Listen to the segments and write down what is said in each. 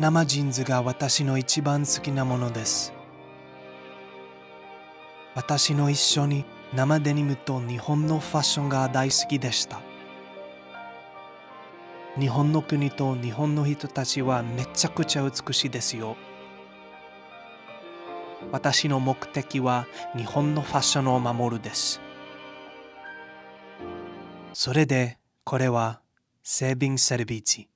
生ジーンズが私の一番好きなものです。私の一緒に生デニムと日本のファッションが大好きでした。日本の国と日本の人たちはめちゃくちゃ美しいですよ。私の目的は日本のファッションを守るです。それでこれはSaving Selvedge。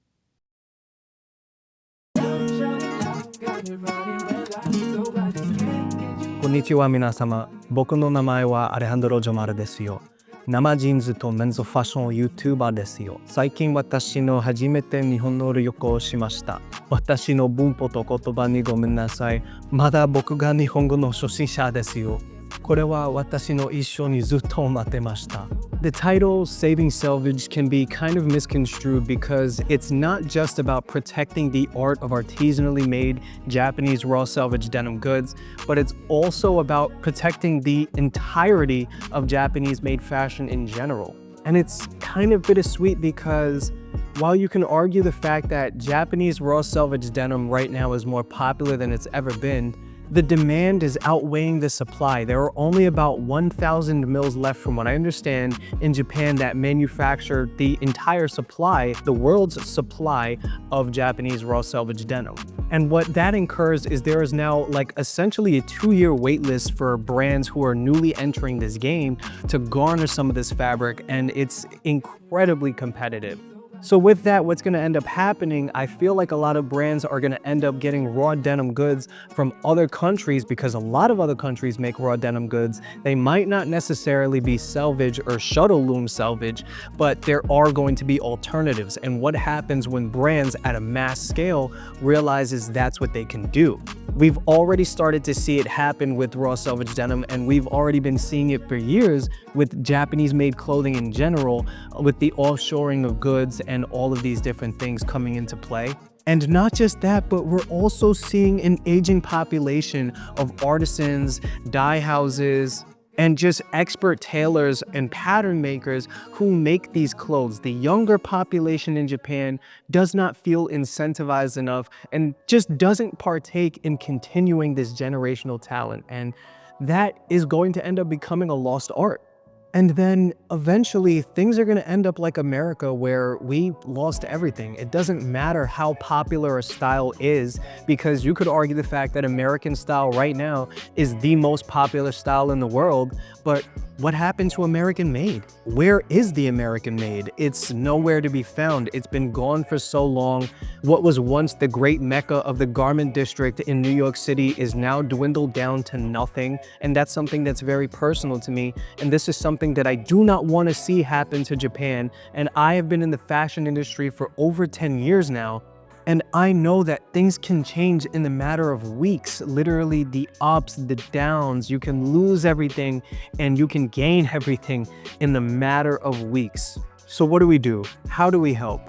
こんにちは皆様。僕の名前はアレハンドロ・ジョマルですよ。生ジーンズとメンズファッション YouTuber ですよ。最近私の初めて日本の旅行をしました。私の文法と言葉にごめんなさい。まだ僕が日本語の初心者ですよ。これは私の一生にずっと待ってました。The title Saving Selvedge can be kind of misconstrued because it's not just about protecting the art of artisanally made Japanese raw selvage denim goods, but it's also about protecting the entirety of Japanese made fashion in general. And it's kind of bittersweet because while you can argue the fact that Japanese raw selvage denim right now is more popular than it's ever been, the demand is outweighing the supply. There are only about 1,000 mills left from what I understand in Japan that manufacture the entire supply, the world's supply of Japanese raw selvage denim. And what that incurs is there is now like essentially a 2-year wait list for brands who are newly entering this game to garner some of this fabric, and it's incredibly competitive. So with that, what's going to end up happening, I feel like a lot of brands are going to end up getting raw denim goods from other countries because a lot of other countries make raw denim goods. They might not necessarily be selvage or shuttle loom selvage, but there are going to be alternatives. And what happens when brands at a mass scale realizes that's what they can do? We've already started to see it happen with raw selvage denim, and we've already been seeing it for years with Japanese-made clothing in general, with the offshoring of goods and all of these different things coming into play. And not just that, but we're also seeing an aging population of artisans, dye houses, and just expert tailors and pattern makers who make these clothes. The younger population in Japan does not feel incentivized enough and just doesn't partake in continuing this generational talent. And that is going to end up becoming a lost art. And then eventually things are going to end up like America, where we lost everything. It doesn't matter how popular a style is, because you could argue the fact that American style right now is the most popular style in the world, but what happened to American made? Where is the American made? It's nowhere to be found. It's been gone for so long. What was once the great mecca of the garment district in New York City is now dwindled down to nothing. And that's something that's very personal to me. And this is something that I do not want to see happen to Japan. And I have been in the fashion industry for over 10 years now. And I know that things can change in the matter of weeks. Literally the ups, the downs, you can lose everything and you can gain everything in the matter of weeks. So what do? How do we help?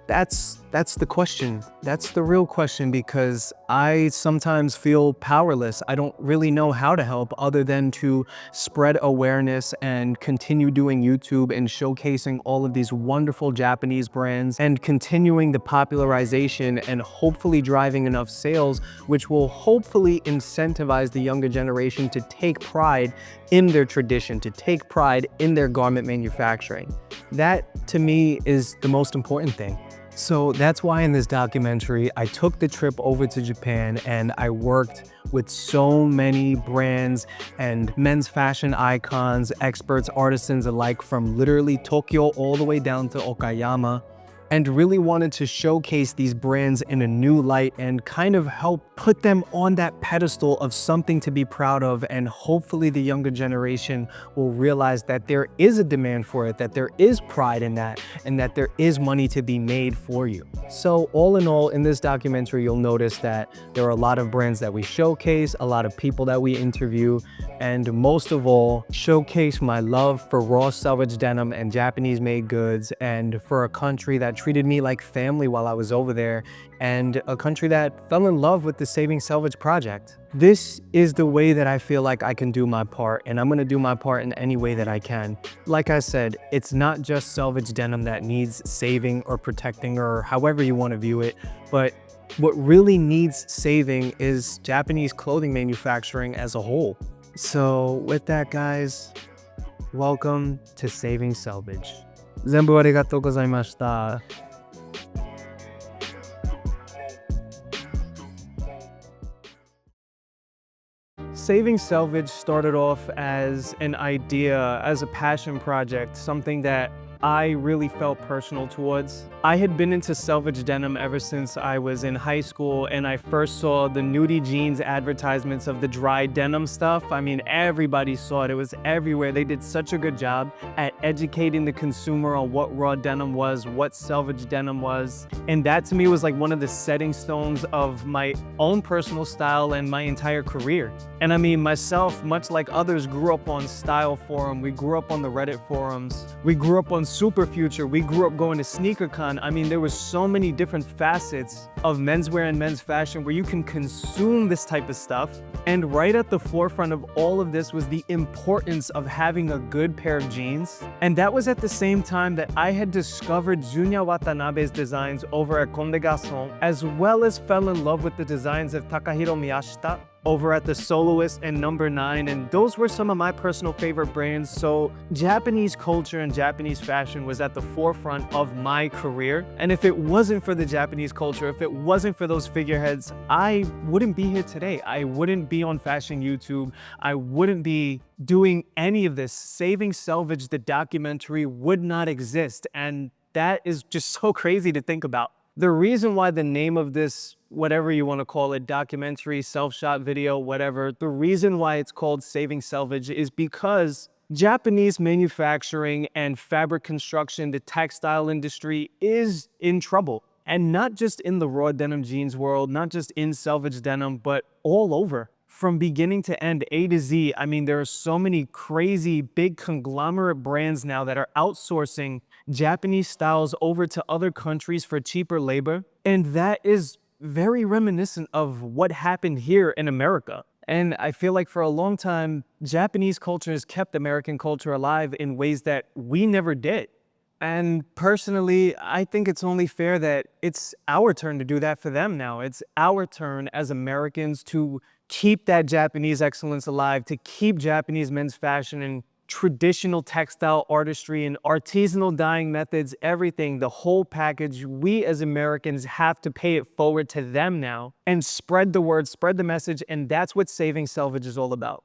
That's the question. That's the real question, because I sometimes feel powerless. I don't really know how to help other than to spread awareness and continue doing YouTube and showcasing all of these wonderful Japanese brands and continuing the popularization and hopefully driving enough sales, which will hopefully incentivize the younger generation to take pride in their tradition, to take pride in their garment manufacturing. That, to me, is the most important thing. So that's why in this documentary, I took the trip over to Japan and I worked with so many brands and men's fashion icons, experts, artisans alike, from literally Tokyo all the way down to Okayama, and really wanted to showcase these brands in a new light and kind of help put them on that pedestal of something to be proud of. And hopefully the younger generation will realize that there is a demand for it, that there is pride in that, and that there is money to be made for you. So all in all, in this documentary, you'll notice that there are a lot of brands that we showcase, a lot of people that we interview, and most of all, showcase my love for raw selvage denim and Japanese made goods, and for a country that treated me like family while I was over there, and a country that fell in love with the Saving Selvedge project. This is the way that I feel like I can do my part, and I'm gonna do my part in any way that I can. Like I said, it's not just selvage denim that needs saving or protecting or however you want to view it, but what really needs saving is Japanese clothing manufacturing as a whole. So with that, guys, welcome to Saving Selvedge. 全部ありがとうございました。Saving Selvedge started off as an idea, as a passion project, something that I really felt personal towards. I had been into selvage denim ever since I was in high school, and I first saw the nudie jeans advertisements of the dry denim stuff. I mean, everybody saw it. It was everywhere. They did such a good job at educating the consumer on what raw denim was, what selvage denim was. And that to me was like one of the setting stones of my own personal style and my entire career. And I mean, myself, much like others, grew up on Style Forum. We grew up on the Reddit forums. We grew up on Super Future. We grew up going to SneakerCon. I mean, there was so many different facets of menswear and men's fashion where you can consume this type of stuff. And right at the forefront of all of this was the importance of having a good pair of jeans. And that was at the same time that I had discovered Junya Watanabe's designs over at Comme des Garçons, as well as fell in love with the designs of Takahiro Miyashita over at The Soloist and Number 9, and those were some of my personal favorite brands. So Japanese culture and Japanese fashion was at the forefront of my career. And if it wasn't for the Japanese culture, if it wasn't for those figureheads, I wouldn't be here today. I wouldn't be on fashion YouTube. I wouldn't be doing any of this. Saving Selvedge, the documentary, would not exist. And that is just so crazy to think about. The reason why the name of this, whatever you want to call it, documentary, self-shot video, whatever, the reason why it's called Saving Selvedge is because Japanese manufacturing and fabric construction, the textile industry, is in trouble. And not just in the raw denim jeans world, not just in selvage denim, but all over. From beginning to end, A to Z, I mean, there are so many crazy big conglomerate brands now that are outsourcing Japanese styles over to other countries for cheaper labor. And that is very reminiscent of what happened here in America. And I feel like for a long time, Japanese culture has kept American culture alive in ways that we never did. And personally, I think it's only fair that it's our turn to do that for them now. It's our turn as Americans to keep that Japanese excellence alive, to keep Japanese men's fashion and traditional textile artistry and artisanal dyeing methods, everything, the whole package. We as Americans have to pay it forward to them now and spread the word, spread the message, and that's what Saving Selvedge is all about.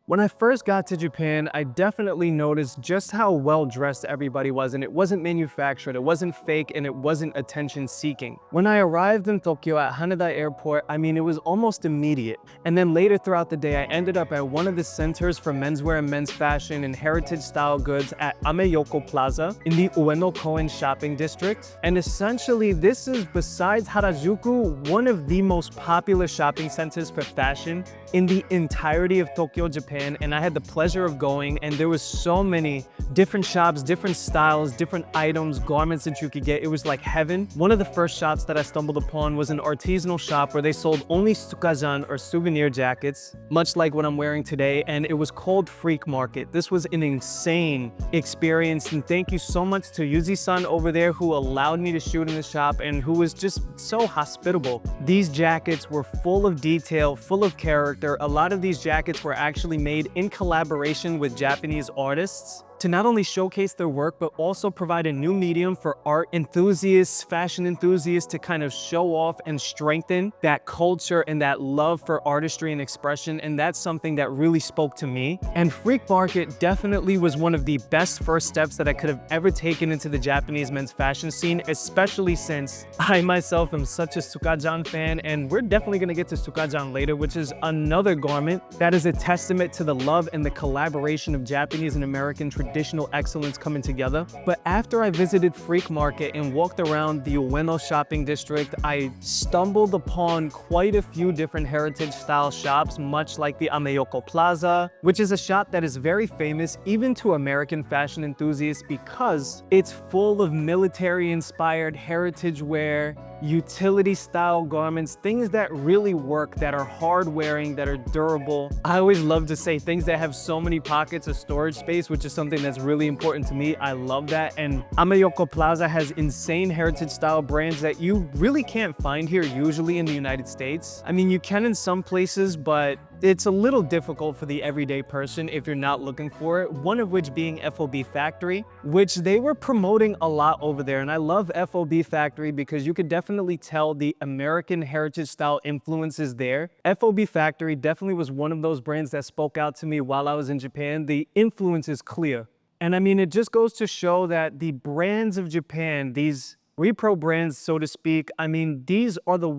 When I first got to Japan, I definitely noticed just how well dressed everybody was, and it wasn't manufactured, it wasn't fake, and it wasn't attention seeking. When I arrived in Tokyo at Haneda Airport, I mean, it was almost immediate. And then later throughout the day, I ended up at one of the centers for menswear and men's fashion and heritage style goods at Ameyoko Plaza in the Ueno Koen shopping district. And essentially, this is, besides Harajuku, one of the most popular shopping centers for fashion in the entirety of Tokyo, Japan. And I had the pleasure of going, and there was so many different shops, different styles, different items, garments that you could get. It was like heaven. One of the first shops that I stumbled upon was an artisanal shop where they sold only Sukajan or souvenir jackets, much like what I'm wearing today, and it was called Freak Market. This was an insane experience, and thank you so much to Yuzi-san over there who allowed me to shoot in the shop and who was just so hospitable. These jackets were full of detail, full of character. A lot of these jackets were actually made in collaboration with Japanese artists to not only showcase their work, but also provide a new medium for art enthusiasts, fashion enthusiasts to kind of show off and strengthen that culture and that love for artistry and expression. And that's something that really spoke to me. And Freak Market definitely was one of the best first steps that I could have ever taken into the Japanese men's fashion scene, especially since I myself am such a Sukajan fan, and we're definitely gonna get to Sukajan later, which is another garment that is a testament to the love and the collaboration of Japanese and American traditional excellence coming together. But after I visited Freak Market and walked around the Ueno shopping district, I stumbled upon quite a few different heritage style shops, much like the Ameyoko Plaza, which is a shop that is very famous even to American fashion enthusiasts because it's full of military inspired heritage wear, utility style garments, things that really work, that are hard wearing, that are durable. I always love to say things that have so many pockets of storage space, which is something that's really important to me. I love that. And Amayoko Plaza has insane heritage style brands that you really can't find here usually in the United States. I mean, you can in some places, but it's a little difficult for the everyday person if you're not looking for it. One of which being FOB Factory, which they were promoting a lot over there. And I love FOB Factory because you could definitely tell the American heritage style influences there. FOB Factory definitely was one of those brands that spoke out to me while I was in Japan. The influence is clear. And I mean, it just goes to show that the brands of Japan, these repro brands, so to speak, I mean, these are the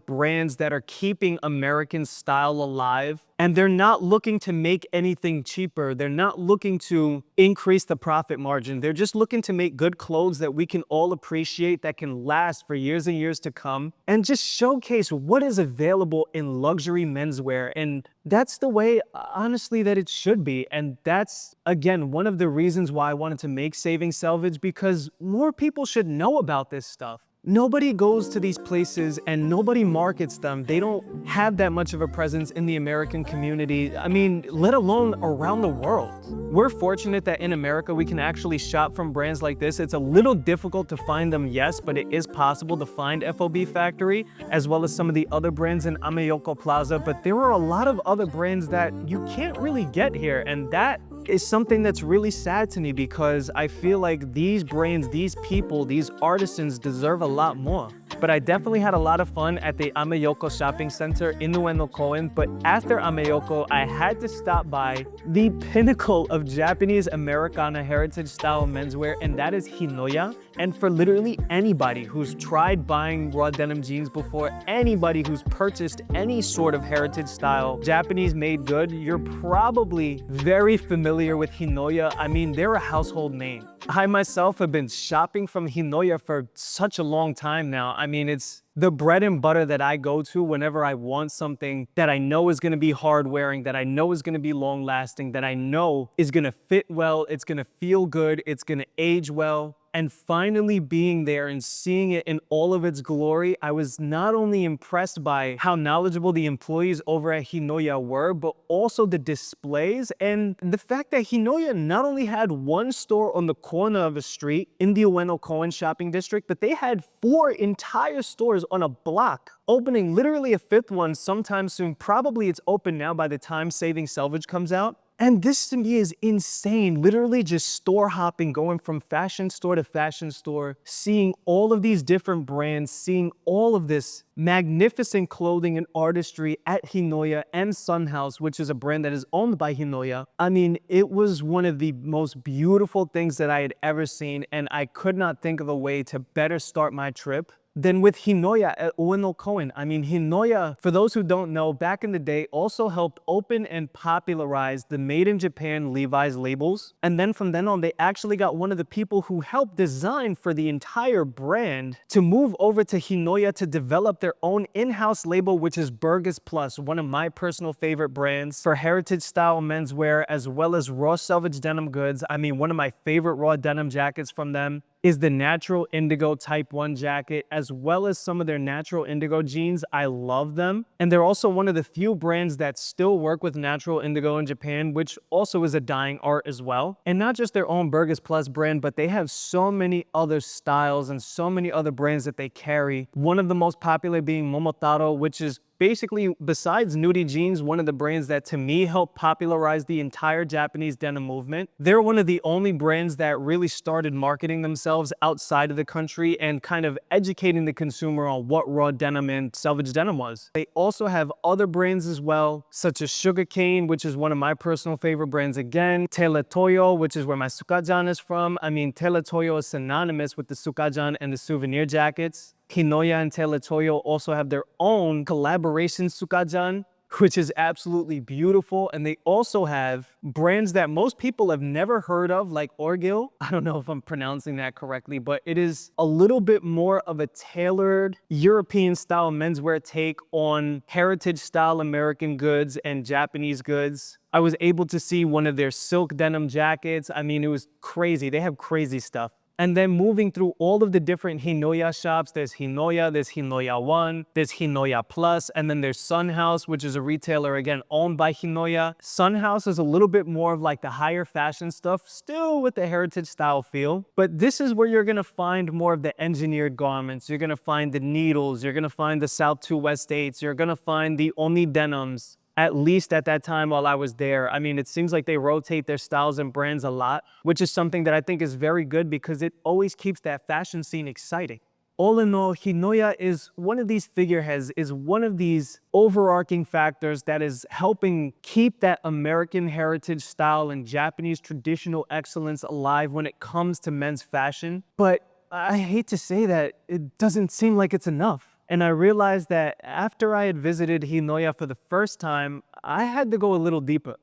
brands that are keeping American style alive. And they're not looking to make anything cheaper. They're not looking to increase the profit margin. They're just looking to make good clothes that we can all appreciate, that can last for years and years to come, and just showcase what is available in luxury menswear. And that's the way, honestly, that it should be. And that's, again, one of the reasons why I wanted to make Saving Selvedge, because more people should know about this stuff. Nobody goes to these places and nobody markets them. They don't have that much of a presence in the American community. I mean, let alone around the world. We're fortunate that in America we can actually shop from brands like this. It's a little difficult to find them, yes, but it is possible to find FOB Factory as well as some of the other brands in Amayoko Plaza. But there are a lot of other brands that you can't really get here, and that is something that's really sad to me because I feel like these brands, these people, these artisans deserve a lot more. But I definitely had a lot of fun at the Amayoko shopping center in Ueno Koen. But after Amayoko, I had to stop by the pinnacle of Japanese Americana heritage style menswear, and that is Hinoya. And for literally anybody who's tried buying raw denim jeans before, anybody who's purchased any sort of heritage style Japanese made good, you're probably very familiar with Hinoya. I mean, they're a household name. I myself have been shopping from Hinoya for such a long time now. I mean, it's the bread and butter that I go to whenever I want something that I know is going to be hard wearing, that I know is going to be long lasting, that I know is going to fit well, it's going to feel good, it's going to age well. And finally being there and seeing it in all of its glory, I was not only impressed by how knowledgeable the employees over at Hinoya were, but also the displays and the fact that Hinoya not only had one store on the corner of a street in the Ueno Koen shopping district, but they had 4 entire stores on a block, opening literally a 5th one sometime soon. Probably it's open now by the time Saving Selvedge comes out. And this to me is insane, literally just store hopping, going from fashion store to fashion store, seeing all of these different brands, seeing all of this magnificent clothing and artistry at Hinoya and Sun House, which is a brand that is owned by Hinoya. I mean, it was one of the most beautiful things that I had ever seen, and I could not think of a way to better start my trip than with Hinoya at Ueno Koen. I mean, Hinoya, for those who don't know, back in the day also helped open and popularize the Made in Japan Levi's labels. And then from then on, they actually got one of the people who helped design for the entire brand to move over to Hinoya to develop their own in-house label, which is Burgess Plus, one of my personal favorite brands for heritage style menswear, as well as raw selvage denim goods. I mean, one of my favorite raw denim jackets from them is the Natural Indigo Type 1 jacket, as well as some of their Natural Indigo jeans. I love them. And they're also one of the few brands that still work with Natural Indigo in Japan, which also is a dying art as well. And not just their own Burgess Plus brand, but they have so many other styles and so many other brands that they carry. One of the most popular being Momotaro, which is basically, besides nudie jeans, one of the brands that to me helped popularize the entire Japanese denim movement. They're one of the only brands that really started marketing themselves outside of the country and kind of educating the consumer on what raw denim and selvage denim was. They also have other brands as well, such as Sugarcane, which is one of my personal favorite brands again. Teletoyo, which is where my Sukajan is from. I mean, Teletoyo is synonymous with the Sukajan and the souvenir jackets. Hinoya and Teletoyo also have their own collaboration Sukajan, which is absolutely beautiful. And they also have brands that most people have never heard of, like Orgil. I don't know if I'm pronouncing that correctly, but it is a little bit more of a tailored European style menswear take on heritage style American goods and Japanese goods. I was able to see one of their silk denim jackets. I mean, it was crazy. They have crazy stuff. And then moving through all of the different Hinoya shops, there's Hinoya 1, there's Hinoya Plus, and then there's Sun House, which is a retailer, again, owned by Hinoya. Sun House is a little bit more of like the higher fashion stuff, still with the heritage style feel. But this is where you're gonna find more of the engineered garments. You're gonna find the needles, you're gonna find the South to West States, you're gonna find the Oni denims. At least at that time while I was there. I mean, it seems like they rotate their styles and brands a lot, which is something that I think is very good because it always keeps that fashion scene exciting. All in all, Hinoya is one of these figureheads, is one of these overarching factors that is helping keep that American heritage style and Japanese traditional excellence alive when it comes to men's fashion. But I hate to say that, it doesn't seem like it's enough. And I realized that after I had visited Hinoya for the first time, I had to go a little deeper.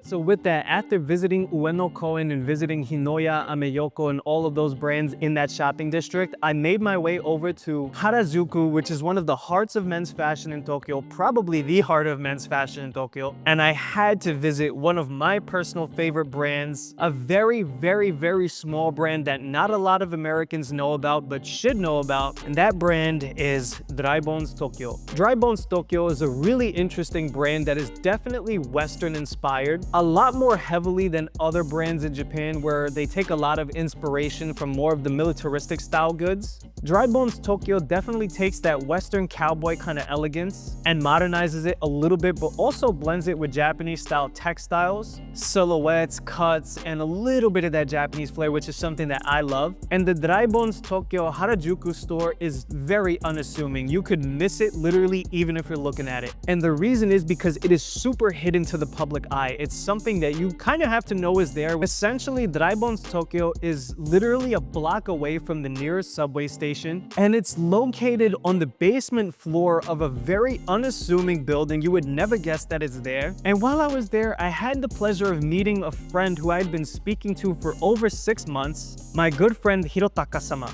So with that, after visiting Ueno Koen and visiting Hinoya, Ameyoko, and all of those brands in that shopping district, I made my way over to Harajuku, which is one of the hearts of men's fashion in Tokyo, probably the heart of men's fashion in Tokyo. And I had to visit one of my personal favorite brands, a very, very, very small brand that not a lot of Americans know about, but should know about. And that brand is Dry Bones Tokyo. Dry Bones Tokyo is a really interesting brand that is definitely Western inspired. A lot more heavily than other brands in Japan where they take a lot of inspiration from more of the militaristic style goods. Dry Bones Tokyo definitely takes that Western cowboy kind of elegance and modernizes it a little bit, but also blends it with Japanese style textiles, silhouettes, cuts, and a little bit of that Japanese flair, which is something that I love. And the Dry Bones Tokyo Harajuku store is very unassuming. You could miss it literally even if you're looking at it. And the reason is because it is super hidden to the public eye. It's something that you kind of have to know is there. Essentially, Dry Bones Tokyo is literally a block away from the nearest subway station, and it's located on the basement floor of a very unassuming building. You would never guess that it's there. And while I was there, I had the pleasure of meeting a friend who I had been speaking to for over 6 months, my good friend Hirotaka-sama.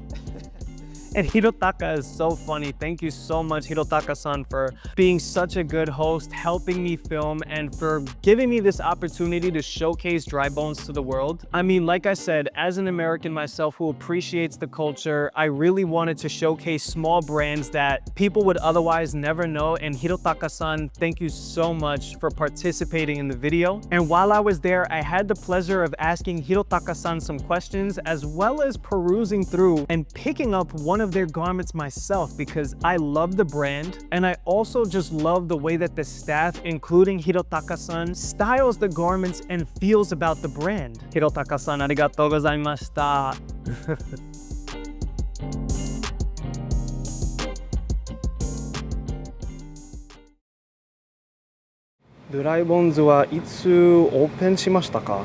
And Hirotaka is so funny. Thank you so much, Hirotaka-san, for being such a good host, helping me film, and for giving me this opportunity to showcase Dry Bones to the world. I mean, like I said, as an American myself who appreciates the culture, I really wanted to showcase small brands that people would otherwise never know. And Hirotaka-san, thank you so much for participating in the video. And while I was there, I had the pleasure of asking Hirotaka-san some questions, as well as perusing through and picking up one of their garments myself because I love the brand, and I also just love the way that the staff, including Hirotaka-san, styles the garments and feels about the brand. Hirotaka-san, arigatou gozaimashita. ドライボンズはいつオープンしましたか？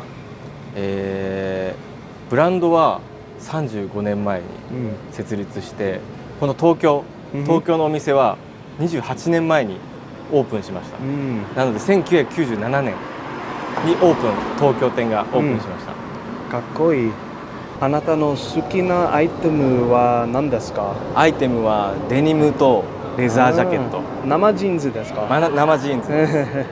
ブランドは35年前に設立して、この東京のお店は28年前にオープンしました。なので1997年に東京店がオープンしました。かっこいい。あなたの好きなアイテムは何ですか？アイテムはデニムとレザージャケット。生ジーンズですか？生ジーンズ。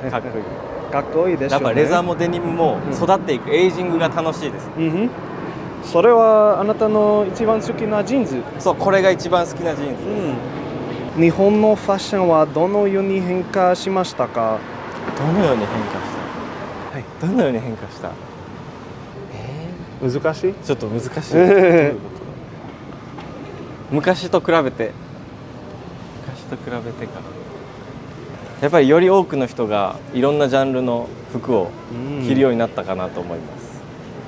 かっこいい。かっこいいですよね。やっぱレザーもデニムも育っていくエイジングが楽しいです。それはあなたの一番好きなジーンズ？そう、これが一番好きなジーンズです。日本のファッションはどのように変化しましたか？どのように変化した？はい。どのように変化した？難しい？ちょっと難しい。どういうこと？昔と比べてか。やっぱりより多くの人がいろんなジャンルの服を着るようになったかなと思います。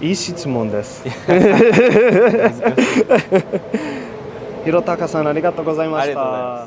いい質問です。Hirotaka-san, ありがとうございました。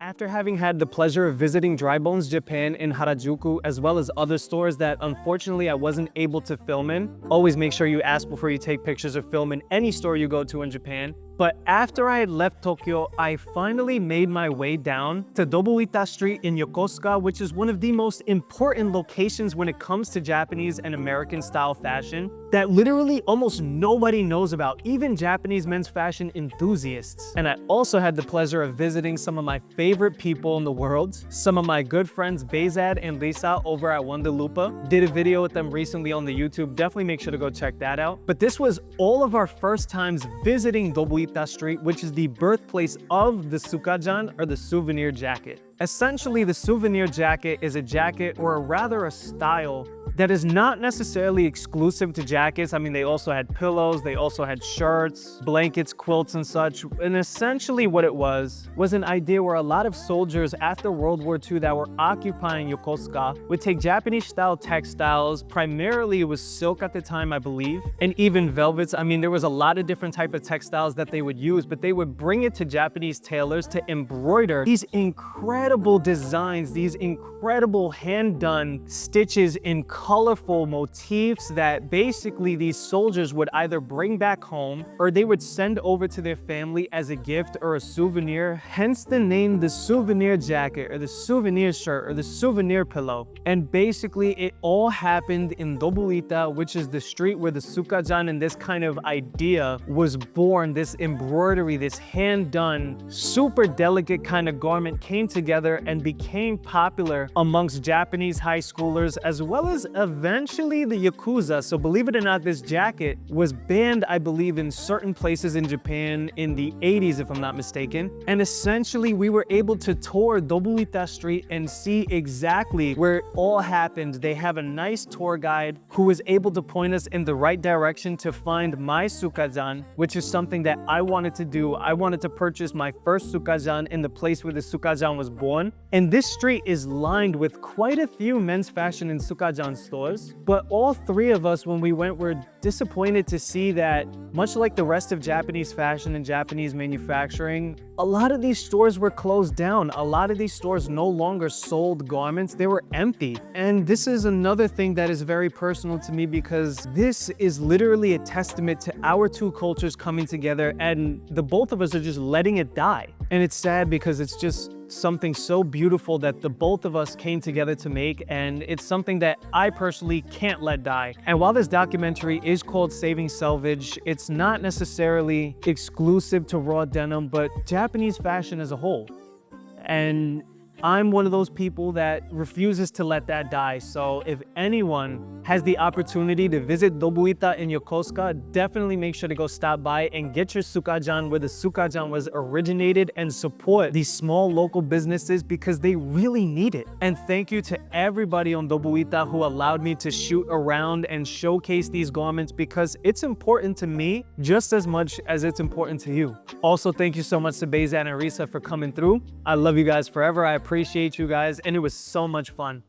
After having had the pleasure of visiting Dry Bones Japan in Harajuku, as well as other stores that unfortunately I wasn't able to film in, always make sure you ask before you take pictures or film in any store you go to in Japan. But after I had left Tokyo, I finally made my way down to Dobuita Street in Yokosuka, which is one of the most important locations when it comes to Japanese and American style fashion that literally almost nobody knows about, even Japanese men's fashion enthusiasts. And I also had the pleasure of visiting some of my favorite people in the world, some of my good friends Bezad and Lisa over at Wandalupa. Did a video with them recently on the YouTube. Definitely make sure to go check that out. But this was all of our first times visiting Dobuita Street, which is the birthplace of the Sukajan, or the souvenir jacket. Essentially, the souvenir jacket is a jacket, or rather a style, that is not necessarily exclusive to jackets. I mean, they also had pillows, they also had shirts, blankets, quilts, and such. And essentially what it was an idea where a lot of soldiers after World War II that were occupying Yokosuka would take Japanese-style textiles. Primarily, it was silk at the time, I believe, and even velvets. I mean, there was a lot of different type of textiles that they would use, but they would bring it to Japanese tailors to embroider these incredible designs, these incredible hand-done stitches in colorful motifs that basically these soldiers would either bring back home or they would send over to their family as a gift or a souvenir, hence the name the souvenir jacket or the souvenir shirt or the souvenir pillow. And basically it all happened in Dobuita, which is the street where the Sukajan and this kind of idea was born. This embroidery, this hand-done, super delicate kind of garment came together and became popular amongst Japanese high schoolers as well as eventually the Yakuza. So believe it or not, this jacket was banned, I believe, in certain places in Japan in the 80s, if I'm not mistaken. And essentially we were able to tour Dobuita Street and see exactly where it all happened. They have a nice tour guide who was able to point us in the right direction to find my Sukajan, which is something that I wanted to do. I wanted to purchase my first Sukajan in the place where the Sukajan was born. And this street is lined with quite a few men's fashion and Sukajan stores, but all three of us when we went were disappointed to see that, much like the rest of Japanese fashion and Japanese manufacturing, a lot of these stores were closed down. A lot of these stores no longer sold garments, they were empty. And this is another thing that is very personal to me because this is literally a testament to our two cultures coming together, and the both of us are just letting it die. And it's sad because it's just something so beautiful that the both of us came together to make, and it's something that I personally can't let die. And while this documentary is called Saving Selvedge, it's not necessarily exclusive to raw denim, but Japanese fashion as a whole. And I'm one of those people that refuses to let that die. So if anyone has the opportunity to visit Dobuita in Yokosuka, definitely make sure to go stop by and get your Sukajan where the Sukajan was originated and support these small local businesses because they really need it. And thank you to everybody on Dobuita who allowed me to shoot around and showcase these garments because it's important to me just as much as it's important to you. Also, thank you so much to Bezan and Risa for coming through. I love you guys forever. I appreciate you guys, and it was so much fun.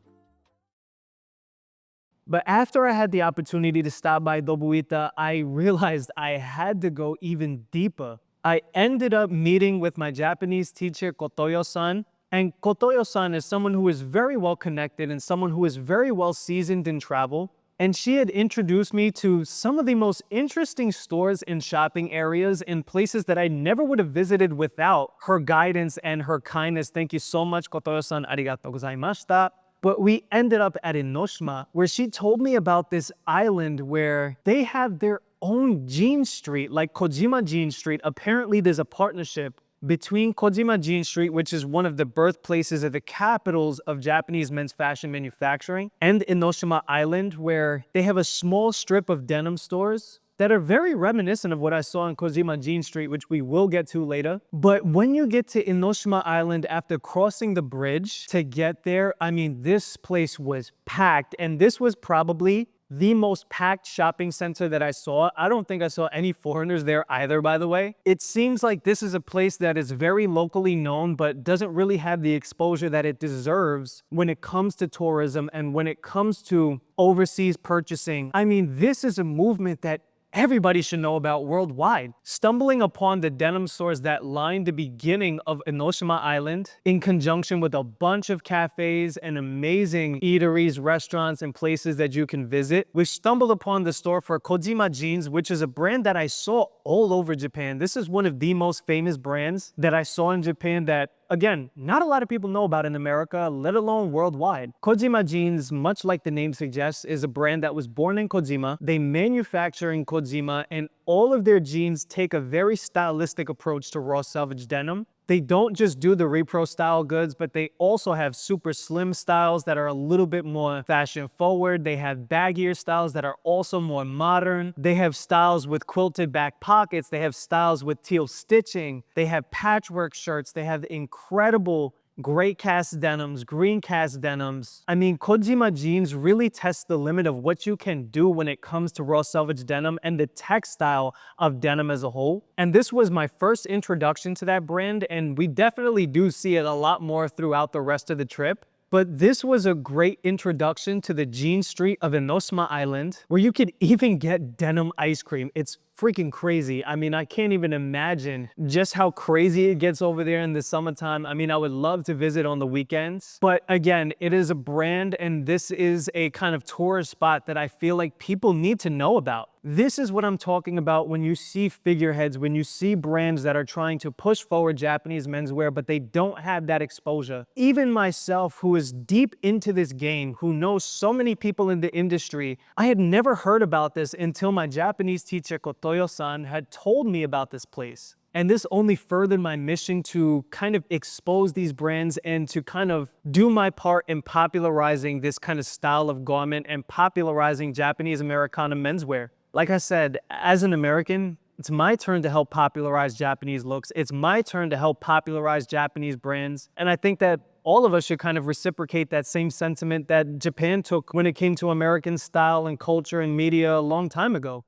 But after I had the opportunity to stop by Dobuita, I realized I had to go even deeper. I ended up meeting with my Japanese teacher, Kotoyo-san. And Kotoyo-san is someone who is very well connected and someone who is very well seasoned in travel. And she had introduced me to some of the most interesting stores and shopping areas in places that I never would have visited without her guidance and her kindness. Thank you so much, Kotoyo-san. Arigatou gozaimashita. But we ended up at Enoshima, where she told me about this island where they have their own jeans street, like Kojima Jeans Street. Apparently, there's a partnership between Kojima Jeans Street, which is one of the birthplaces of the capitals of Japanese men's fashion manufacturing, and Enoshima Island, where they have a small strip of denim stores that are very reminiscent of what I saw in Kojima Jeans Street, which we will get to later. But when you get to Enoshima Island after crossing the bridge to get there, I mean, this place was packed, and this was probably the most packed shopping center that I saw. I don't think I saw any foreigners there either, by the way. It seems like this is a place that is very locally known, but doesn't really have the exposure that it deserves when it comes to tourism and when it comes to overseas purchasing. I mean, this is a movement that everybody should know about worldwide. Stumbling upon the denim stores that lined the beginning of Enoshima Island, in conjunction with a bunch of cafes and amazing eateries, restaurants, and places that you can visit, we stumbled upon the store for Kojima Jeans, which is a brand that I saw all over Japan. This is one of the most famous brands that I saw in Japan that, again, not a lot of people know about in America, let alone worldwide. Kojima Jeans, much like the name suggests, is a brand that was born in Kojima. They manufacture in Kojima, and all of their jeans take a very stylistic approach to raw selvage denim. They don't just do the repro style goods, but they also have super slim styles that are a little bit more fashion forward. They have baggier styles that are also more modern. They have styles with quilted back pockets. They have styles with teal stitching. They have patchwork shirts. They have incredible gray cast denims, green cast denims. I mean, Kojima Jeans really tests the limit of what you can do when it comes to raw selvage denim and the textile of denim as a whole. And this was my first introduction to that brand, and we definitely do see it a lot more throughout the rest of the trip. But this was a great introduction to the Jeans Street of Enoshima Island, where you could even get denim ice cream. It's freaking crazy. I mean, I can't even imagine just how crazy it gets over there in the summertime. I mean, I would love to visit on the weekends. But again, it is a brand, and this is a kind of tourist spot that I feel like people need to know about. This is what I'm talking about when you see figureheads, when you see brands that are trying to push forward Japanese menswear, but they don't have that exposure. Even myself, who is deep into this game, who knows so many people in the industry, I had never heard about this until my Japanese teacher, Kotoyo-san, had told me about this place. And this only furthered my mission to kind of expose these brands and to kind of do my part in popularizing this kind of style of garment and popularizing Japanese Americana menswear. Like I said, as an American, it's my turn to help popularize Japanese looks. It's my turn to help popularize Japanese brands. And I think that all of us should kind of reciprocate that same sentiment that Japan took when it came to American style and culture and media a long time ago.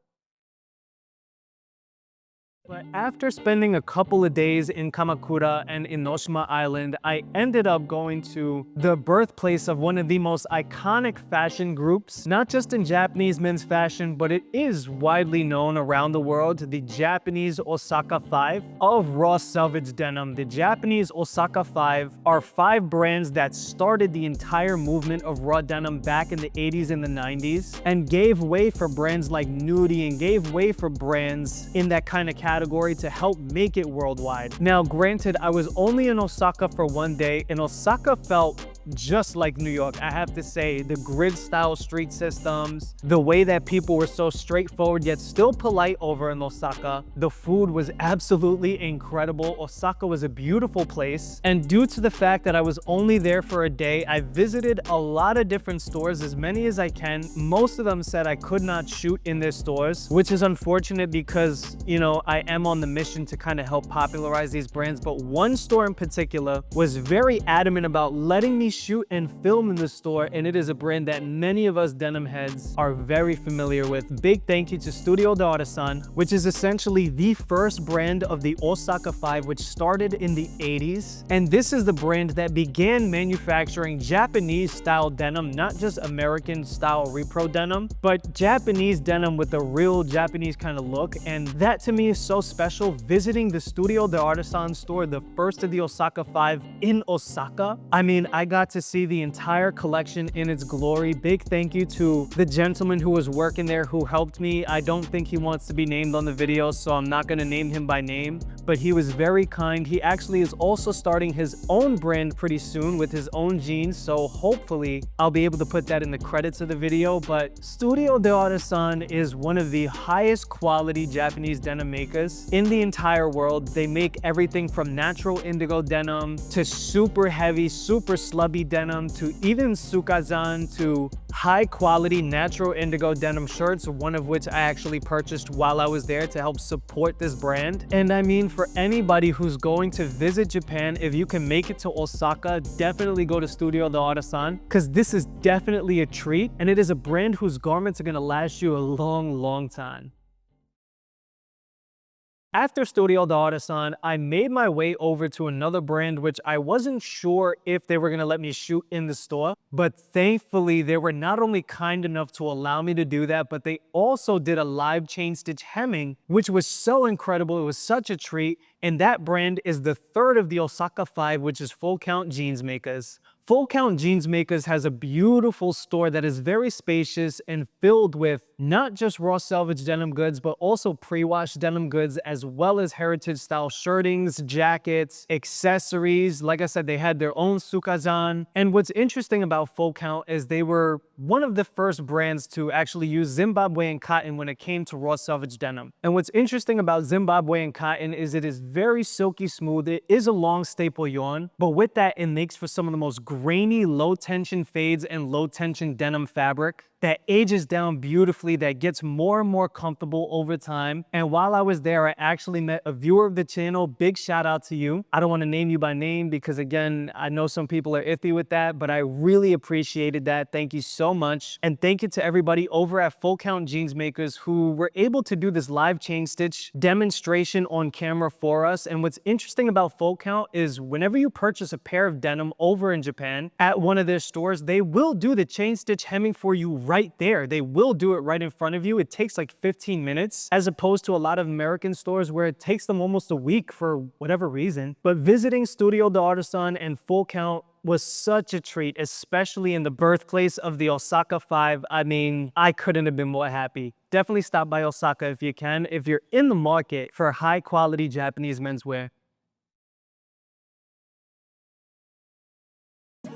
But after spending a couple of days in Kamakura and Enoshima Island, I ended up going to the birthplace of one of the most iconic fashion groups, not just in Japanese men's fashion, but it is widely known around the world, the Japanese Osaka 5 of raw selvage denim. The Japanese Osaka 5 are 5 brands that started the entire movement of raw denim back in the 80s and the 90s and gave way for brands like Nudie and gave way for brands in that kind of category to help make it worldwide. Now, granted, I was only in Osaka for one day, and Osaka felt just like New York. I have to say, the grid style street systems, the way that people were so straightforward yet still polite over in Osaka. The food was absolutely incredible. Osaka was a beautiful place. And due to the fact that I was only there for a day, I visited a lot of different stores, as many as I can. Most of them said I could not shoot in their stores, which is unfortunate because, you know, I am on the mission to kind of help popularize these brands. But one store in particular was very adamant about letting me shoot and film in the store, and it is a brand that many of us denim heads are very familiar with. Big thank you to Studio D'Artisan, which is essentially the first brand of the Osaka 5, which started in the 80s. And this is the brand that began manufacturing Japanese style denim, not just American style repro denim, but Japanese denim with a real Japanese kind of look. And that to me is so special. Visiting the Studio D'Artisan store, the first of the Osaka 5 in Osaka, I mean, I got to see the entire collection in its glory. Big thank you to the gentleman who was working there who helped me. I don't think he wants to be named on the video, so I'm not going to name him by name, but he was very kind. He actually is also starting his own brand pretty soon with his own jeans, so hopefully I'll be able to put that in the credits of the video. But Studio D'Artisan is one of the highest quality Japanese denim makers in the entire world. They make everything from natural indigo denim to super heavy, super slubby denim to even Sukajan to high quality natural indigo denim shirts, one of which I actually purchased while I was there to help support this brand. And I mean, for anybody who's going to visit Japan, if you can make it to Osaka, definitely go to Studio D'Artisan, because this is definitely a treat, and it is a brand whose garments are going to last you a long, long time. After Studio D'Artisan, I made my way over to another brand which I wasn't sure if they were going to let me shoot in the store, but thankfully they were not only kind enough to allow me to do that, but they also did a live chain stitch hemming, which was so incredible. It was such a treat. And that brand is the third of the Osaka 5, which is Full Count Jeans Makers. Full Count Jeans Makers has a beautiful store that is very spacious and filled with not just raw selvage denim goods, but also pre-washed denim goods, as well as heritage style shirtings, jackets, accessories. Like I said, they had their own Sukajan. And what's interesting about Full Count is they were one of the first brands to actually use Zimbabwean cotton when it came to raw selvage denim. And what's interesting about Zimbabwean cotton is it is very silky smooth. It is a long staple yarn, but with that, it makes for some of the most grainy, low tension fades and low tension denim fabric that ages down beautifully, that gets more and more comfortable over time. And while I was there, I actually met a viewer of the channel. Big shout out to you. I don't want to name you by name because, again, I know some people are iffy with that, but I really appreciated that. Thank you so much. And thank you to everybody over at Full Count Jeans Makers who were able to do this live chain stitch demonstration on camera for us. And what's interesting about Full Count is whenever you purchase a pair of denim over in Japan at one of their stores, they will do the chain stitch hemming for you right there. They will do it right in front of you. It takes like 15 minutes as opposed to a lot of American stores where it takes them almost a week for whatever reason. But visiting Studio D'Artisan and Full Count was such a treat, especially in the birthplace of the Osaka 5. I mean, I couldn't have been more happy. Definitely stop by Osaka if you can, if you're in the market for high quality Japanese menswear.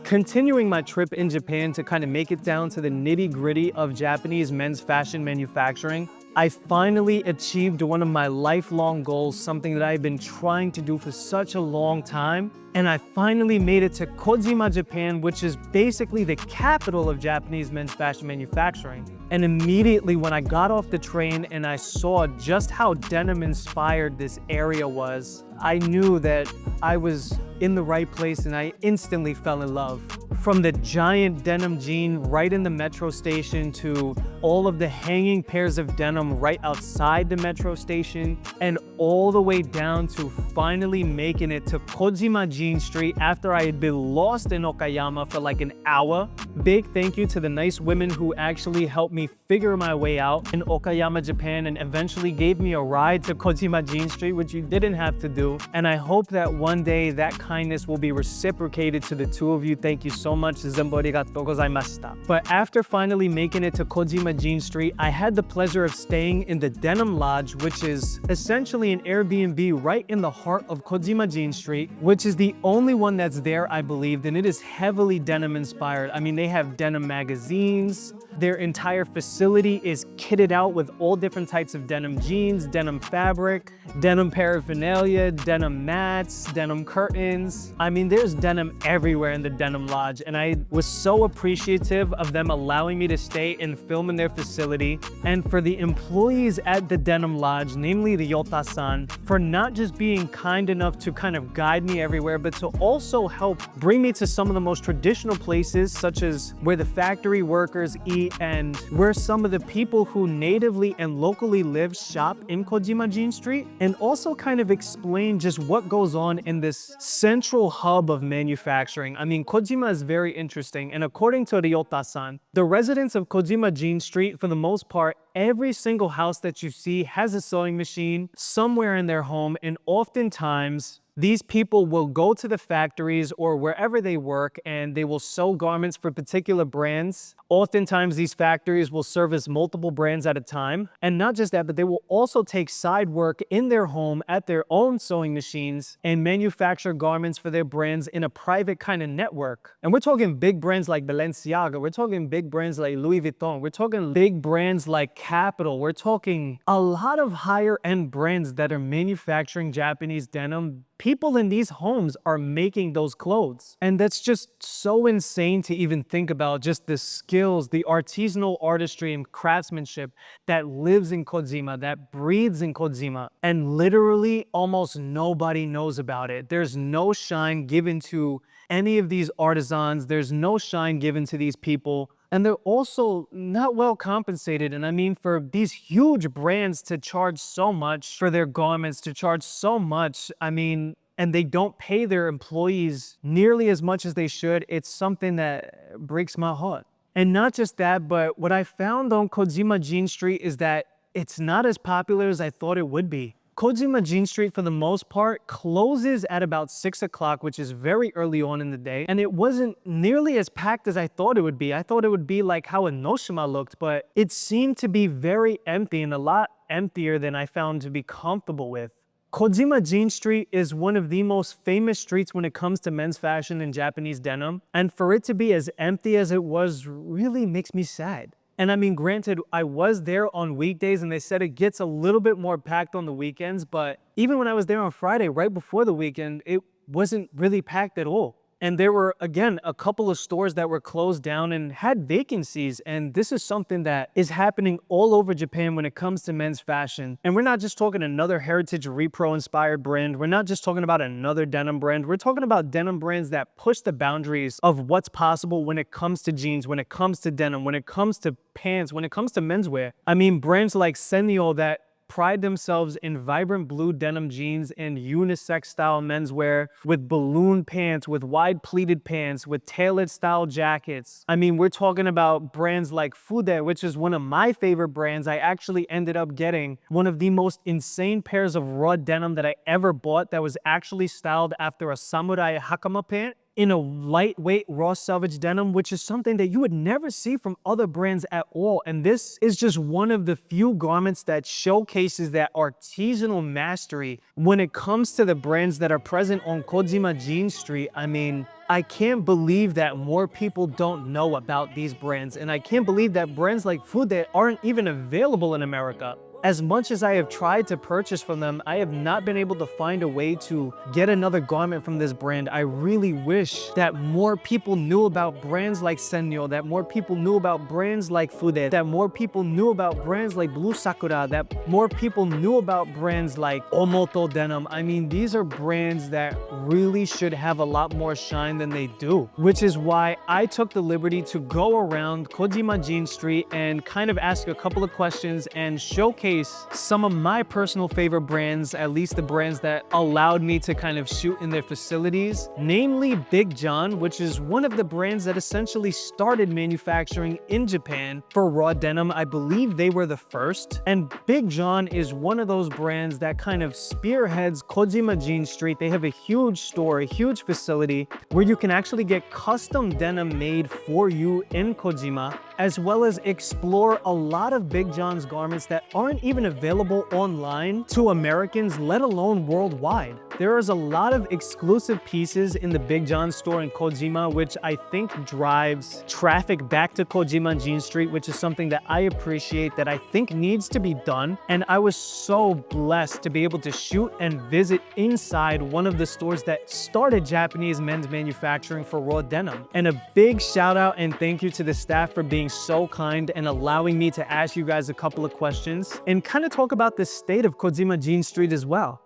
Continuing my trip in Japan to kind of make it down to the nitty-gritty of Japanese men's fashion manufacturing, I finally achieved one of my lifelong goals, something that I've been trying to do for such a long time. And I finally made it to Kojima, Japan, which is basically the capital of Japanese men's fashion manufacturing. And immediately when I got off the train and I saw just how denim inspired this area was, I knew that I was in the right place and I instantly fell in love. From the giant denim jean right in the metro station to all of the hanging pairs of denim right outside the metro station, and all the way down to finally making it to Kojima Jeans Street after I had been lost in Okayama for like an hour. Big thank you to the nice women who actually helped me figure my way out in Okayama, Japan, and eventually gave me a ride to Kojima Jeans Street, which you didn't have to do. And I hope that one day that kindness will be reciprocated to the two of you. Thank you so much. Zenbo arigatou gozaimashita. But after finally making it to Kojima Jeans Street, I had the pleasure of staying in the Denim Lodge, which is essentially an Airbnb right in the heart of Kojima Jeans Street, which is the only one that's there, I believe, and it is heavily denim inspired. I mean, they have denim magazines. Their entire facility is kitted out with all different types of denim jeans, denim fabric, denim paraphernalia, denim mats, denim curtains. I mean, there's denim everywhere in the Denim Lodge, and I was so appreciative of them allowing me to stay and film in their facility, and for the employees at the Denim Lodge, namely the Yota-san, for not just being kind enough to kind of guide me everywhere, but to also help bring me to some of the most traditional places, such as where the factory workers eat and where some of the people who natively and locally live shop in Kojima Jeans Street, and also kind of explain just what goes on in this central hub of manufacturing. I mean, Kojima is very interesting, and according to Ryota-san, the residents of Kojima Jeans Street, for the most part, every single house that you see has a sewing machine somewhere in their home, and oftentimes these people will go to the factories or wherever they work and they will sew garments for particular brands. Oftentimes, these factories will service multiple brands at a time. And not just that, but they will also take side work in their home at their own sewing machines and manufacture garments for their brands in a private kind of network. And we're talking big brands like Balenciaga. We're talking big brands like Louis Vuitton. We're talking big brands like Kapital. We're talking a lot of higher end brands that are manufacturing Japanese denim. People in these homes are making those clothes. And that's just so insane to even think about, just the skills, the artisanal artistry and craftsmanship that lives in Kojima, that breathes in Kojima. And literally almost nobody knows about it. There's no shine given to any of these artisans. There's no shine given to these people And they're also not well compensated. And I mean, for these huge brands to charge so much for their garments, to charge so much, I mean, and they don't pay their employees nearly as much as they should, it's something that breaks my heart. And not just that, but what I found on Kojima Jeans Street is that it's not as popular as I thought it would be. Kojima Jeans Street, for the most part, closes at about 6 o'clock, which is very early on in the day. And it wasn't nearly as packed as I thought it would be. I thought it would be like how Enoshima looked, but it seemed to be very empty and a lot emptier than I found to be comfortable with. Kojima Jeans Street is one of the most famous streets when it comes to men's fashion and Japanese denim. And for it to be as empty as it was really makes me sad. And I mean, granted, I was there on weekdays and they said it gets a little bit more packed on the weekends, but even when I was there on Friday, right before the weekend, it wasn't really packed at all. And there were, again, a couple of stores that were closed down and had vacancies. And this is something that is happening all over Japan when it comes to men's fashion. And we're not just talking another heritage repro inspired brand. We're not just talking about another denim brand. We're talking about denim brands that push the boundaries of what's possible when it comes to jeans, when it comes to denim, when it comes to pants, when it comes to menswear. I mean, brands like Senyo that pride themselves in vibrant blue denim jeans and unisex style menswear with balloon pants, with wide pleated pants, with tailored style jackets. I mean, we're talking about brands like Fude, which is one of my favorite brands. I actually ended up getting one of the most insane pairs of raw denim that I ever bought that was actually styled after a samurai hakama pant in a lightweight raw selvage denim, which is something that you would never see from other brands at all. And this is just one of the few garments that showcases that artisanal mastery when it comes to the brands that are present on Kojima Jeans Street. I mean, I can't believe that more people don't know about these brands. And I can't believe that brands like Fude aren't even available in America. As much as I have tried to purchase from them, I have not been able to find a way to get another garment from this brand. I really wish that more people knew about brands like Senyo, that more people knew about brands like Fude, that more people knew about brands like Blue Sakura, that more people knew about brands like OMOTO Denim. I mean, these are brands that really should have a lot more shine than they do, which is why I took the liberty to go around Kojima Jeans Street and kind of ask a couple of questions and showcase some of my personal favorite brands, at least the brands that allowed me to kind of shoot in their facilities, namely Big John, which is one of the brands that essentially started manufacturing in Japan for raw denim. I believe they were the first. And Big John is one of those brands that kind of spearheads Kojima Jeans Street. They have a huge store, a huge facility where you can actually get custom denim made for you in Kojima, as well as explore a lot of Big John's garments that aren't even available online to Americans, let alone worldwide. There is a lot of exclusive pieces in the Big John store in Kojima, which I think drives traffic back to Kojima Jeans Street, which is something that I appreciate, that I think needs to be done. And I was so blessed to be able to shoot and visit inside one of the stores that started Japanese men's manufacturing for raw denim. And a big shout out and thank you to the staff for being so kind and allowing me to ask you guys a couple of questions and kind of talk about the state of Kojima Jeans Street as well.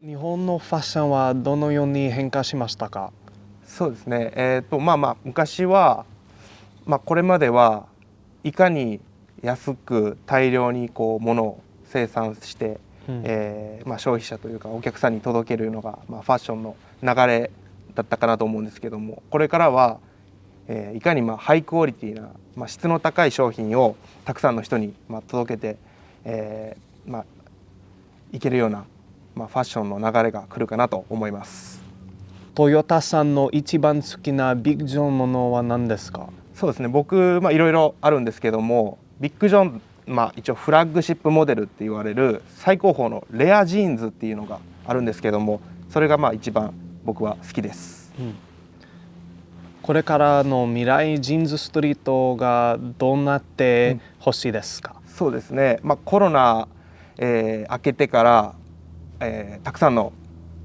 日本のファッションはどのように変化しましたか？そうですね。昔は、これまではいかに安く大量に物を生産して、消費者というかお客さんに届けるのが、ファッションの流れだったかなと思うんですけども、これからは、いかにハイクオリティな、質の高い商品をたくさんの人に、届けて、いけるような、ファッションの流れが来るかなと思います。トヨタさんの一番好きなビッグジョンものは何ですか？そうですね、僕、いろいろあるんですけども、ビッグジョン、一応フラッグシップモデルって言われる最高峰のレアジーンズっていうのがあるんですけども、それが一番僕は好きです。これからの未来ジーンズストリートがどうなってほしいですか？そうですね、コロナ、明けてから、たくさんの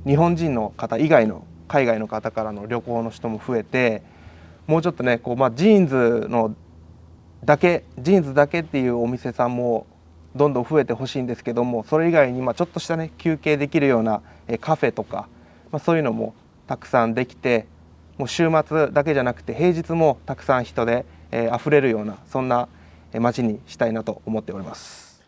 日本人の方以外の海外の方からの旅行の人も増えて、もうちょっとねジーンズだけっていうお店さんもどんどん増えてほしいんですけども、それ以外にちょっとしたね休憩できるようなカフェとか、そういうのもたくさんできて、もう週末だけじゃなくて平日もたくさん人で溢れるようなそんな街にしたいなと思っております。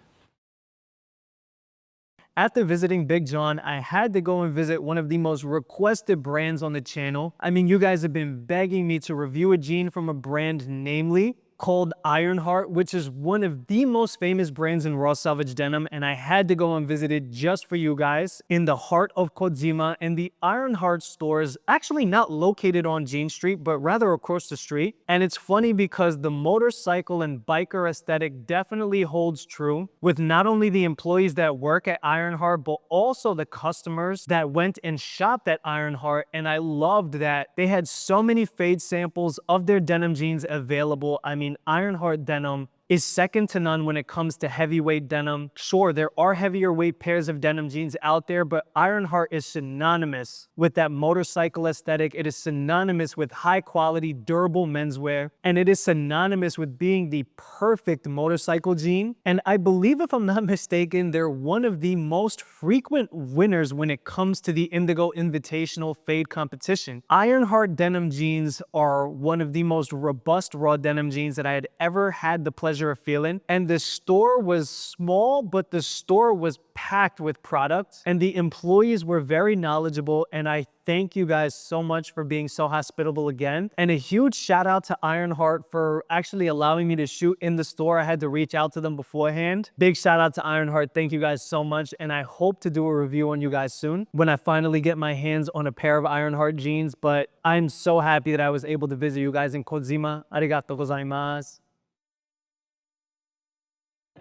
After visiting Big John, I had to go and visit one of the most requested brands on the channel. I mean, you guys have been begging me to review a jean from a brand, namely called Ironheart, which is one of the most famous brands in raw selvage denim, and I had to go and visit it just for you guys in the heart of Kojima. And the Ironheart store is actually not located on Jean Street, but rather across the street. And it's funny because the motorcycle and biker aesthetic definitely holds true with not only the employees that work at Ironheart, but also the customers that went and shopped at Ironheart. And I loved that they had so many fade samples of their denim jeans available. I mean, Ironheart denim is second to none when it comes to heavyweight denim. Sure, there are heavier weight pairs of denim jeans out there, but Ironheart is synonymous with that motorcycle aesthetic. It is synonymous with high quality, durable menswear, and it is synonymous with being the perfect motorcycle jean. And I believe, if I'm not mistaken, they're one of the most frequent winners when it comes to the Indigo Invitational Fade competition. Ironheart denim jeans are one of the most robust raw denim jeans that I had ever had the pleasure of feeling. And the store was small, but the store was packed with products, and the employees were very knowledgeable. And I thank you guys so much for being so hospitable again. And a huge shout out to Ironheart for actually allowing me to shoot in the store. I had to reach out to them beforehand. Big shout out to Ironheart. Thank you guys so much. And I hope to do a review on you guys soon when I finally get my hands on a pair of Ironheart jeans. But I'm so happy that I was able to visit you guys in Kojima. Arigatou gozaimasu.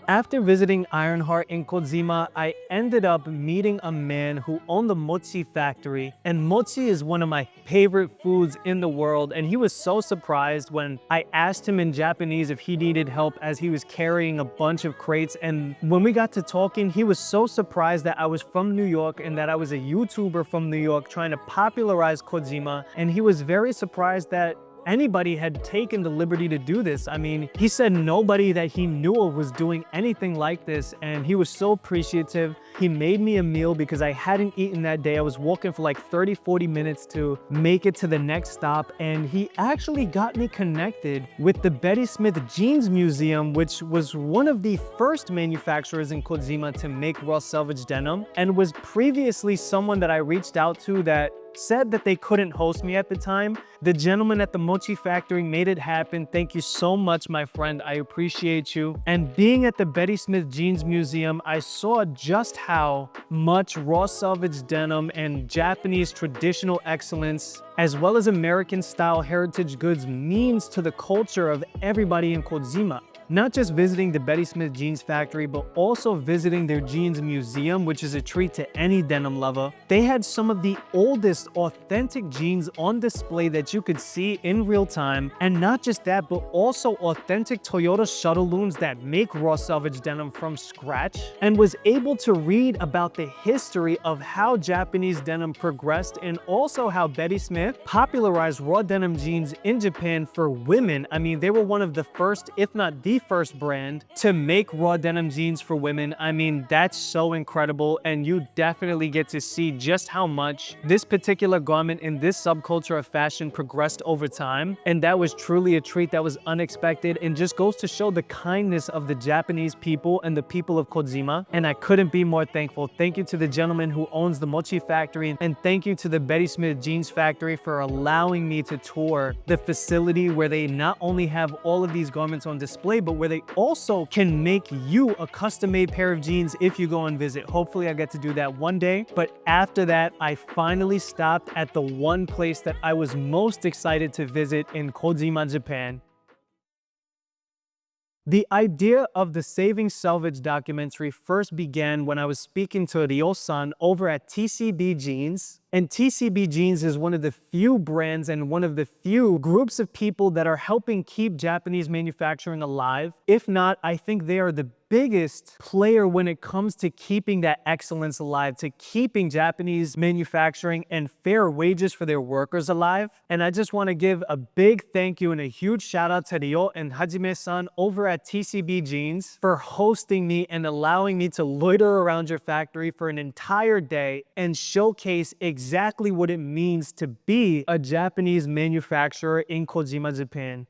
After visiting Ironheart in Kojima, I ended up meeting a man who owned the mochi factory. And mochi is one of my favorite foods in the world. And he was so surprised when I asked him in Japanese if he needed help, as he was carrying a bunch of crates. And when we got to talking, he was so surprised that I was from New York and that I was a YouTuber from New York trying to popularize Kojima. And he was very surprised that anybody had taken the liberty to do this. I mean, he said nobody that he knew of was doing anything like this, and he was so appreciative. He made me a meal because I hadn't eaten that day. I was walking for like 30-40 minutes to make it to the next stop, and he actually got me connected with the Betty Smith Jeans Museum, which was one of the first manufacturers in Kojima to make raw selvage denim, and was previously someone that I reached out to that said that they couldn't host me at the time. The gentleman at the mochi factory made it happen. Thank you so much, my friend. I appreciate you. And being at the Betty Smith Jeans Museum, I saw just how much raw selvage denim and Japanese traditional excellence, as well as American style heritage goods, means to the culture of everybody in Kojima. Not just visiting the Betty Smith Jeans factory, but also visiting their jeans museum, which is a treat to any denim lover. They had some of the oldest authentic jeans on display that you could see in real time. And not just that, but also authentic Toyota shuttle looms that make raw selvage denim from scratch, and was able to read about the history of how Japanese denim progressed and also how Betty Smith popularized raw denim jeans in Japan for women. I mean, they were one of the first, if not the first brand to make raw denim jeans for women. I mean, that's so incredible, and you definitely get to see just how much this particular garment in this subculture of fashion progressed over time. And that was truly a treat that was unexpected, and just goes to show the kindness of the Japanese people and the people of Kojima. And I couldn't be more thankful. Thank you to the gentleman who owns the mochi factory, and thank you to the Betty Smith Jeans factory for allowing me to tour the facility where they not only have all of these garments on display, but where they also can make you a custom-made pair of jeans if you go and visit. Hopefully I get to do that one day. But after that, I finally stopped at the one place that I was most excited to visit in Kojima, Japan. The idea of the Saving Selvedge documentary first began when I was speaking to Ryo-san over at TCB Jeans. And TCB Jeans is one of the few brands and one of the few groups of people that are helping keep Japanese manufacturing alive. If not, I think they are the biggest player when it comes to keeping that excellence alive, to keeping Japanese manufacturing and fair wages for their workers alive. And I just want to give a big thank you and a huge shout out to Ryo and Hajime-san over at TCB Jeans for hosting me and allowing me to loiter around your factory for an entire day and showcase exactly exactly what it means to be a Japanese manufacturer in Kojima, Japan.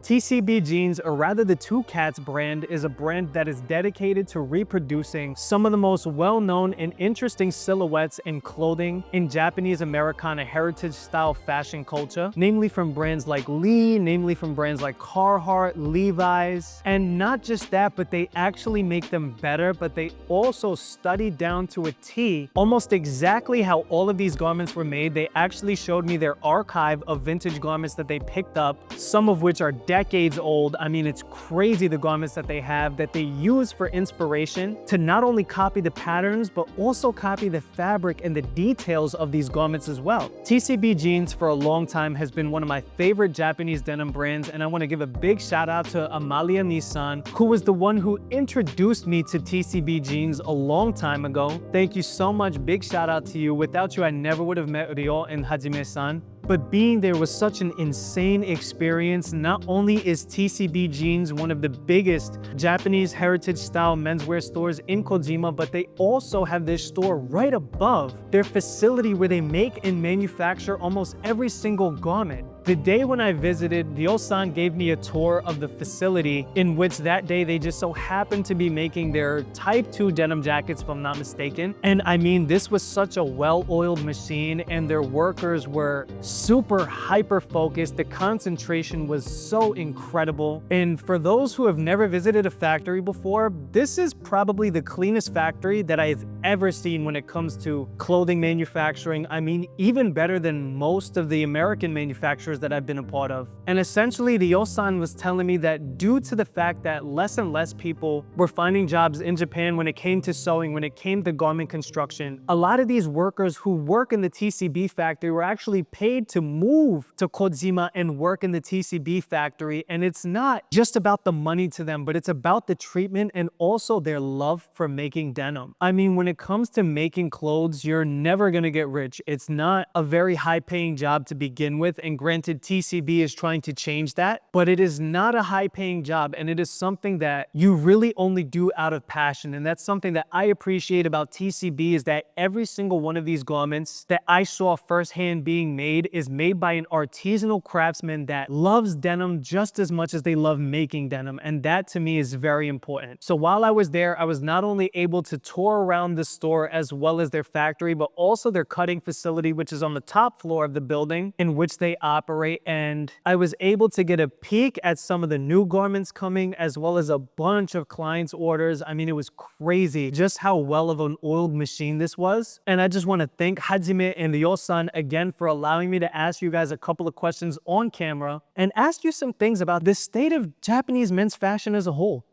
TCB Jeans, or rather the Two Cats brand, is a brand that is dedicated to reproducing some of the most well-known and interesting silhouettes and clothing in Japanese Americana heritage style fashion culture, namely from brands like Lee, namely from brands like Carhartt, Levi's, and not just that, but they actually make them better, but they also study down to a T almost exactly how all of these garments were made. They actually showed me their archive of vintage garments that they picked up, some of which are decades old. I mean, it's crazy the garments that they have that they use for inspiration to not only copy the patterns, but also copy the fabric and the details of these garments as well. TCB Jeans for a long time has been one of my favorite Japanese denim brands, and I want to give a big shout out to Amalia Nissan, who was the one who introduced me to TCB Jeans a long time ago. Thank you so much. Big shout out to you. Without you, I never would have met Ryo and Hajime-san. But being there was such an insane experience. Not only is TCB Jeans one of the biggest Japanese heritage style menswear stores in Kojima, but they also have this store right above their facility where they make and manufacture almost every single garment. The day when I visited, Ryo-san gave me a tour of the facility, in which that day they just so happened to be making their Type 2 denim jackets, if I'm not mistaken. And I mean, this was such a well-oiled machine, and their workers were super hyper-focused. The concentration was so incredible. And for those who have never visited a factory before, this is probably the cleanest factory that I've ever seen when it comes to clothing manufacturing. I mean, even better than most of the American manufacturers that I've been a part of. And essentially, Ryo-san was telling me that due to the fact that less and less people were finding jobs in Japan when it came to sewing, when it came to garment construction, a lot of these workers who work in the TCB factory were actually paid to move to Kojima and work in the TCB factory. And it's not just about the money to them, but it's about the treatment and also their love for making denim. I mean, when it comes to making clothes, you're never gonna get rich. It's not a very high-paying job to begin with, and granted, TCB is trying to change that, but it is not a high-paying job, and it is something that you really only do out of passion. And that's something that I appreciate about TCB, is that every single one of these garments that I saw firsthand being made is made by an artisanal craftsman that loves denim just as much as they love making denim, and that to me is very important. So while I was there, I was not only able to tour around the store as well as their factory, but also their cutting facility, which is on the top floor of the building in which they operate, and I was able to get a peek at some of the new garments coming, as well as a bunch of clients' orders. I mean, it was crazy just how well of an oiled machine this was. And I just want to thank Hajime and Ryo-san again for allowing me to ask you guys a couple of questions on camera and ask you some things about the state of Japanese men's fashion as a whole.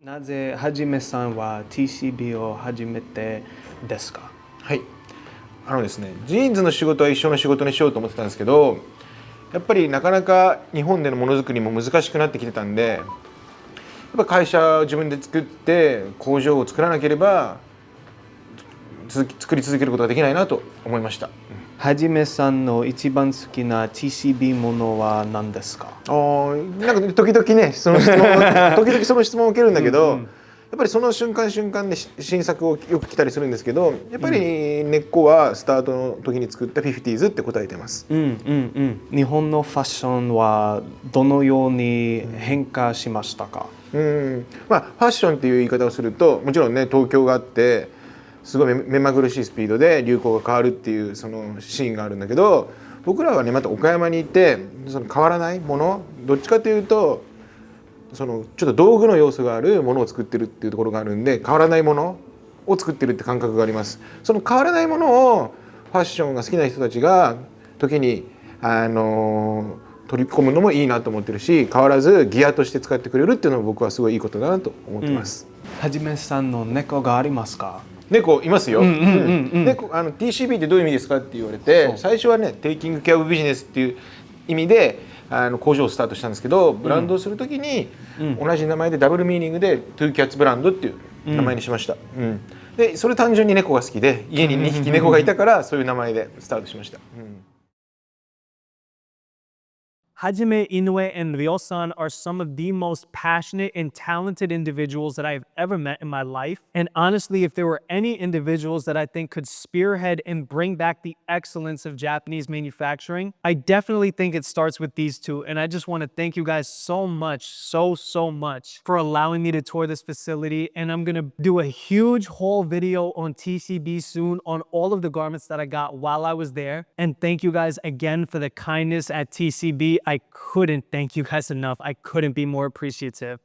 なぜはじめさんは TCB を始めてですか？はい、ですね、ジーンズの仕事は一緒の仕事にしようと思ってたんですけど、やっぱりなかなか日本でのものづくりも難しくなってきてたんで、やっぱ会社を自分で作って工場を作らなければ作り続けることができないなと思いました。はじめさんの一番好きな TCB ものは何ですか？なんか時々ね、その質問を受けるんだけど、やっぱりその瞬間瞬間で新作をよく来たりするんですけど、やっぱり根っこはスタートの時に作った 50s って答えてます。日本のファッションはどのように変化しましたか？まあファッションっていう言い方をすると、もちろんね、東京があってすごい目まぐるしいスピードで流行が変わるっていうそのシーンがあるんだけど、僕らはねまた岡山にいて、その変わらないもの、どっちかというとそのちょっと道具の要素があるものを作ってるっていうところがあるんで、変わらないものを作ってるって感覚があります。その変わらないものをファッションが好きな人たちが時に取り込むのもいいなと思ってるし、変わらずギアとして使ってくれるっていうのも僕はすごいいいことだなと思ってます。はじめさんの猫がありますか？猫いますよ。猫TCB ってどういう意味ですかって言われて、最初はねテイキングケアオブビジネスっていう意味で工場をスタートしたんですけど、ブランドをするときに同じ名前でダブルミーニングでトゥーキャッツブランドっていう名前にしました。でそれ単純に猫が好きで、家に2匹猫がいたからそういう名前でスタートしました。Hajime, Inoue, and Ryo-san are some of the most passionate and talented individuals that I've ever met in my life. And honestly, if there were any individuals that I think could spearhead and bring back the excellence of Japanese manufacturing, I definitely think it starts with these two. And I just want to thank you guys so much, so much for allowing me to tour this facility. And I'm going to do a huge haul video on TCB soon on all of the garments that I got while I was there. And thank you guys again for the kindness at TCB. I couldn't thank you guys enough. I couldn't be more appreciative.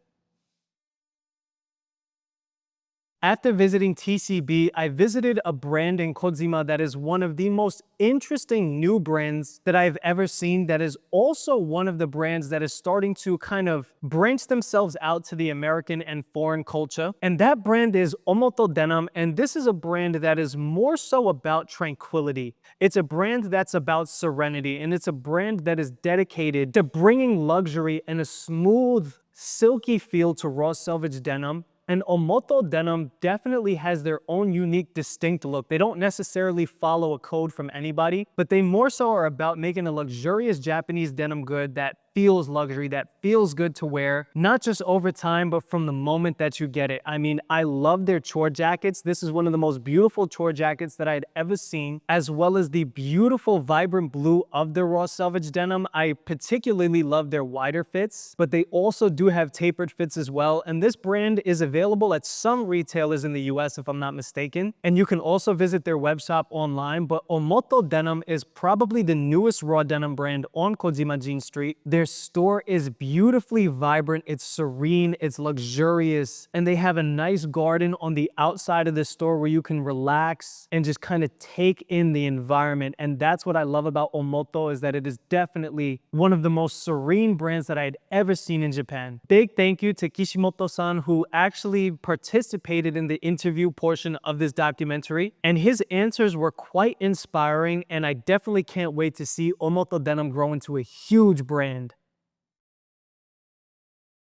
After visiting TCB, I visited a brand in Kojima that is one of the most interesting new brands that I've ever seen, that is also one of the brands that is starting to kind of branch themselves out to the American and foreign culture. And that brand is OMOTO Denim, and this is a brand that is more so about tranquility. It's a brand that's about serenity, and it's a brand that is dedicated to bringing luxury and a smooth, silky feel to raw selvage denim. And OMOTO Denim definitely has their own unique, distinct look. They don't necessarily follow a code from anybody, but they more so are about making a luxurious Japanese denim good that feels luxury, that feels good to wear, not just over time, but from the moment that you get it. I mean, I love their chore jackets. This is one of the most beautiful chore jackets that I had ever seen, as well as the beautiful, vibrant blue of the raw selvage denim. I particularly love their wider fits, but they also do have tapered fits as well. And this brand is available at some retailers in the US, if I'm not mistaken. And you can also visit their web shop online, but OMOTO Denim is probably the newest raw denim brand on Kojima Jeans Street. Their store is beautifully vibrant, it's serene, it's luxurious, and they have a nice garden on the outside of the store where you can relax and just kind of take in the environment. And that's what I love about OMOTO, is that it is definitely one of the most serene brands that I had ever seen in Japan. Big thank you to Kishimoto-san, who actually participated in the interview portion of this documentary, and his answers were quite inspiring, and I definitely can't wait to see OMOTO Denim grow into a huge brand.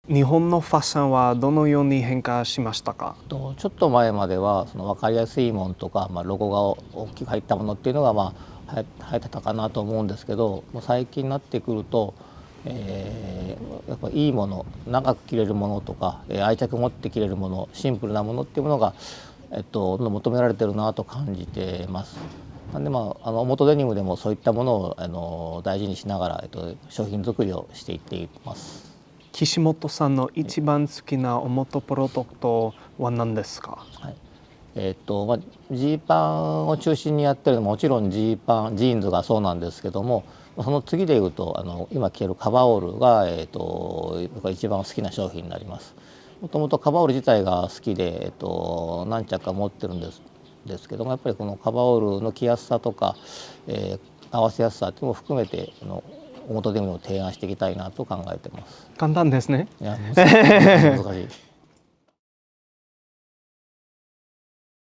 日本のファッションはどのように変化しましたか？ちょっと前まではその分かりやすいものとか、ロゴが大きく入ったものっていうのが流行ってたかなと思うんですけど、最近になってくると、やっぱいいもの、長く着れるものとか、愛着持って着れるもの、シンプルなものっていうものが、どんどん求められてるなと感じてます。なんでOMOTOデニムでもそういったものを大事にしながら、商品作りをしていっています。岸本さんの一番好きなOMOTOプロダクトは何ですか？はい、ジーパンを中心にやってるのももちろんジーンズがそうなんですけども、その次でいうと今着てるカバーオールが、僕が一番好きな商品になります。もともとカバーオール自体が好きで、何着か持ってるんですけども、やっぱりこのカバーオールの着やすさとか、合わせやすさっていうのも含めてOMOTOデニムを提案していきたいなと考えてます。簡単ですね。いや、難しい。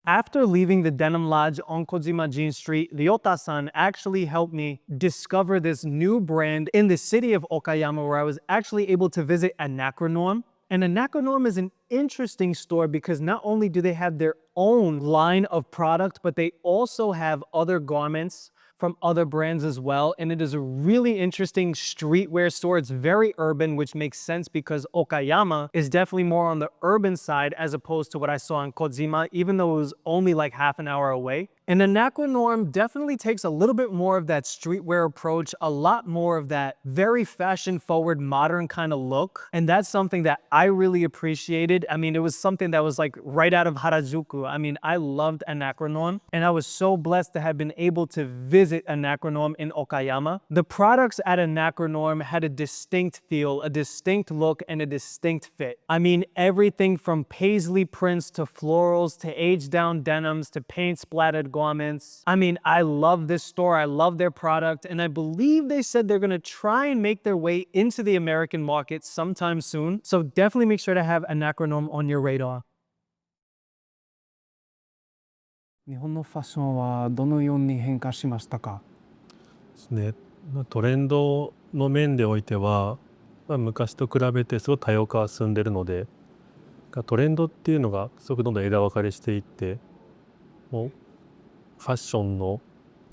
After leaving the Denim Lodge on Kojima Jeans Street, Ryota-san actually helped me discover this new brand in the city of Okayama, where I was actually able to visit ANACHRONORM. And ANACHRONORM is an interesting store because not only do they have their own line of product, but they also have other garments from other brands as well. And it is a really interesting streetwear store. It's very urban, which makes sense because Okayama is definitely more on the urban side as opposed to what I saw in Kojima, even though it was only like half an hour away. And ANACHRONORM definitely takes a little bit more of that streetwear approach, a lot more of that very fashion-forward, modern kind of look. And that's something that I really appreciated. I mean, it was something that was like right out of Harajuku. I mean, I loved ANACHRONORM, and I was so blessed to have been able to visit ANACHRONORM in Okayama. The products at ANACHRONORM had a distinct feel, a distinct look, and a distinct fit. I mean, everything from paisley prints to florals to aged-down denims to paint-splattered garments. I mean, I love this store. I love their product, and I believe they said they're gonna try and make their way into the American market sometime soon. So definitely make sure to have ANACHRONORM on your radar. 日本のファッションはどのように変化しましたか？ですね。トレンドの面でおいては、昔と比べてすごく多様化が進んでいるので、トレンドっていうのがすごくどんどん枝分かれしていって、もうファッションの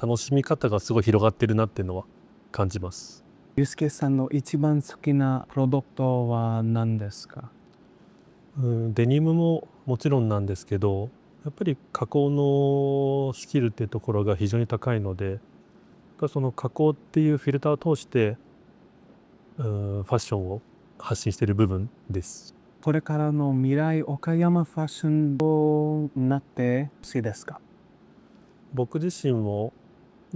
楽しみ方がすごい広がってるなっていうのは感じます。ゆうすけさんの一番好きなプロダクトは何ですか？デニムももちろんなんですけど、やっぱり加工のスキルっていうところが非常に高いので、その加工っていうフィルターを通してファッションを発信している部分です。これからの未来岡山ファッションどうなってほしいですか？僕自身も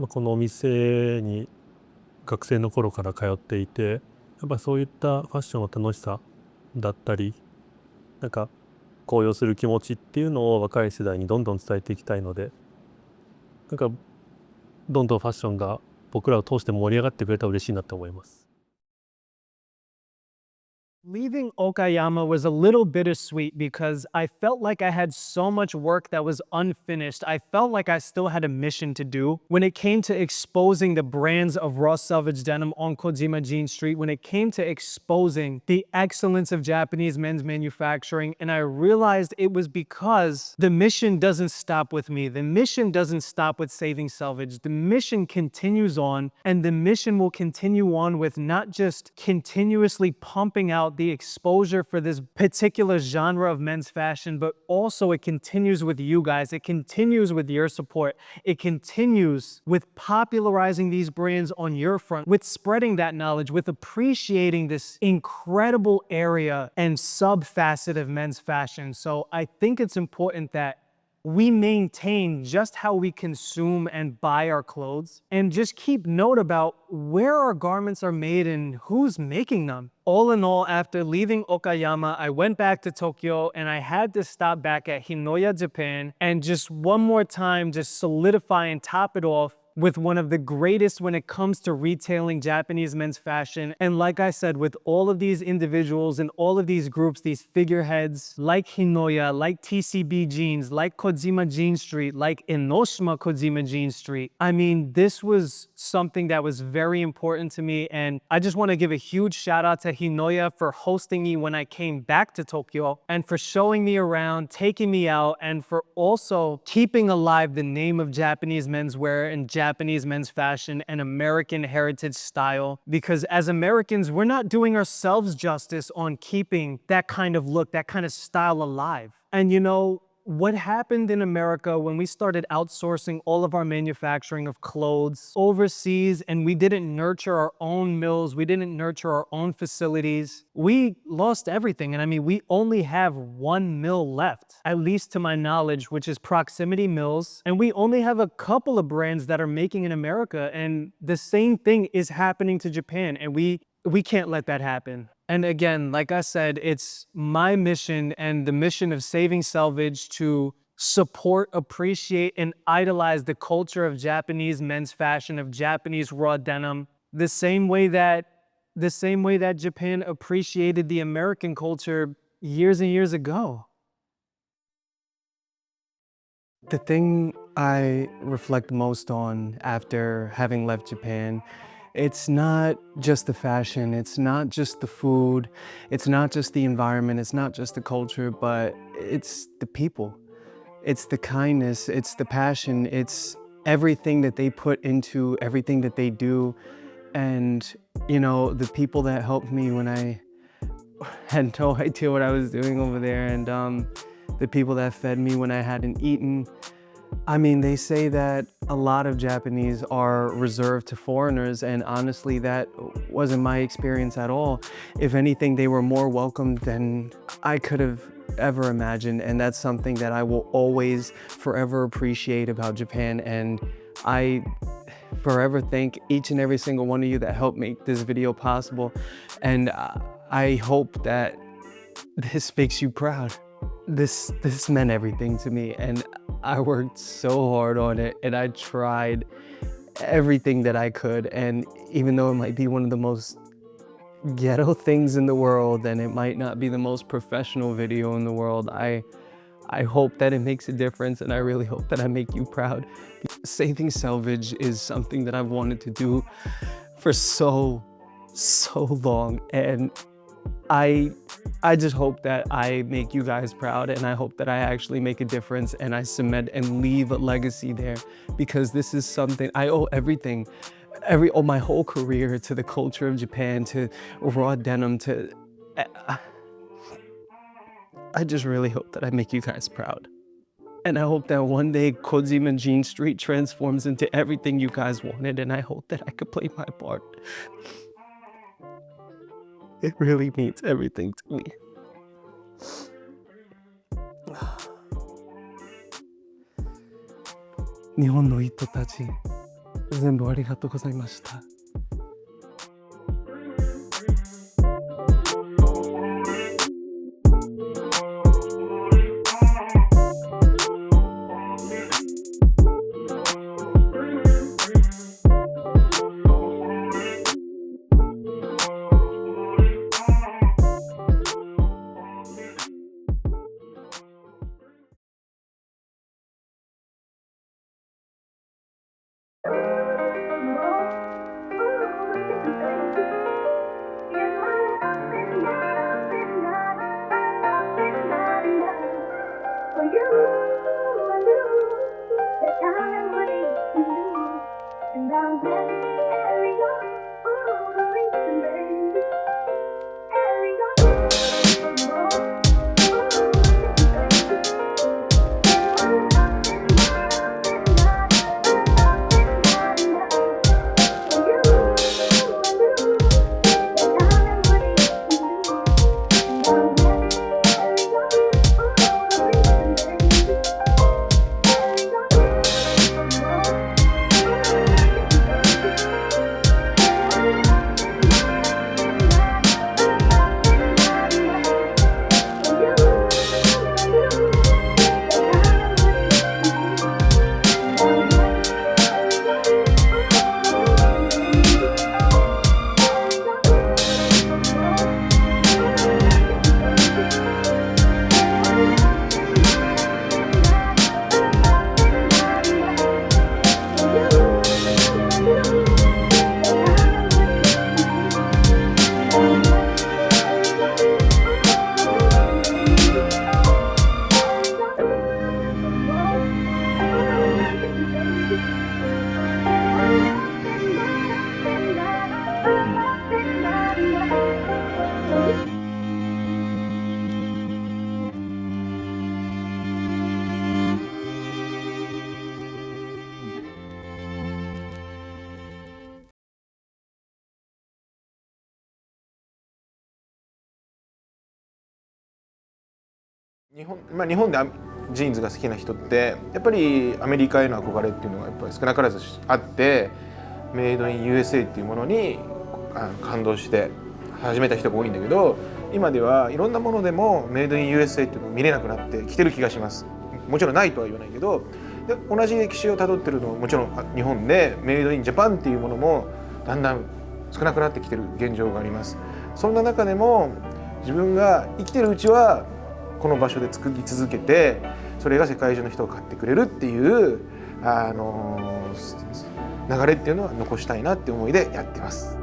このお店に学生の頃から通っていて、やっぱそういったファッションの楽しさだったり、なんか高揚する気持ちっていうのを若い世代にどんどん伝えていきたいので、なんかどんどんファッションが僕らを通して盛り上がってくれたら嬉しいなって思います。Leaving Okayama was a little bittersweet because I felt like I had so much work that was unfinished. I felt like I still had a mission to do when it came to exposing the brands of Raw Selvedge denim on Kojima Jeans Street, when it came to exposing the excellence of Japanese men's manufacturing. And I realized it was because the mission doesn't stop with me. The mission doesn't stop with Saving Selvedge. The mission continues on, and the mission will continue on with not just continuously pumping out the exposure for this particular genre of men's fashion, but also it continues with you guys. It continues with your support. It continues with popularizing these brands on your front, with spreading that knowledge, with appreciating this incredible area and sub-facet of men's fashion. So I think it's important that we maintain just how we consume and buy our clothes, and just keep note about where our garments are made and who's making them. All in all, after leaving Okayama, I went back to Tokyo and I had to stop back at Hinoya Japan and just one more time just solidify and top it off with one of the greatest when it comes to retailing Japanese men's fashion. And like I said, with all of these individuals and all of these groups, these figureheads like Hinoya, like TCB Jeans, like Kojima Jeans Street, like Enoshima Kojima Jeans Street. I mean, this was something that was very important to me. And I just want to give a huge shout out to Hinoya for hosting me when I came back to Tokyo, and for showing me around, taking me out, and for also keeping alive the name of Japanese menswear and Japanese men's fashion and American heritage style. Because as Americans, we're not doing ourselves justice on keeping that kind of look, that kind of style alive. And you know, what happened in America when we started outsourcing all of our manufacturing of clothes overseas, and we didn't nurture our own mills, we didn't nurture our own facilities, we lost everything. And I mean, we only have one mill left, at least to my knowledge, which is Proximity Mills. And we only have a couple of brands that are making in America. And the same thing is happening to Japan. And we can't let that happen. And again, like I said, it's my mission and the mission of Saving Selvedge to support, appreciate, and idolize the culture of Japanese men's fashion, of Japanese raw denim, the same way that Japan appreciated the American culture years and years ago. The thing I reflect most on after having left Japan, it's not just the fashion, it's not just the food, it's not just the environment, it's not just the culture, but it's the people. It's the kindness, it's the passion, it's everything that they put into everything that they do. And, you know, the people that helped me when I had no idea what I was doing over there, and the people that fed me when I hadn't eaten. I mean, they say that a lot of Japanese are reserved to foreigners, and honestly, that wasn't my experience at all. If anything, they were more welcomed than I could have ever imagined, and that's something that I will always forever appreciate about Japan. And I forever thank each and every single one of you that helped make this video possible, and I hope that this makes you proud. This meant everything to me, and I worked so hard on it, and I tried everything that I could. And even though it might be one of the most ghetto things in the world, and it might not be the most professional video in the world, I hope that it makes a difference, and I really hope that I make you proud. Saving Selvedge is something that I've wanted to do for so long, and I just hope that I make you guys proud, and I hope that I actually make a difference and I cement and leave a legacy there, because this is something I owe everything. my whole career to the culture of Japan, to raw denim, to I just really hope that I make you guys proud. And I hope that one day Kojima Jeans Street transforms into everything you guys wanted, and I hope that I could play my part. It really means everything to me. 日本の人たち、全部ありがとうございました。日本でジーンズが好きな人ってやっぱりアメリカへの憧れっていうのがやっぱり少なからずあって、メイドイン USA っていうものに感動して始めた人が多いんだけど、今ではいろんなものでもメイドイン USA っていうのを見れなくなってきてる気がします。もちろんないとは言わないけど、で同じ歴史をたどってるのももちろん日本でメイドインジャパンっていうものもだんだん少なくなってきてる現状があります。そんな中でも自分が生きてるうちはこの場所で作り続けて、それが世界中の人が買ってくれるっていう流れっていうのは残したいなって思いでやってます。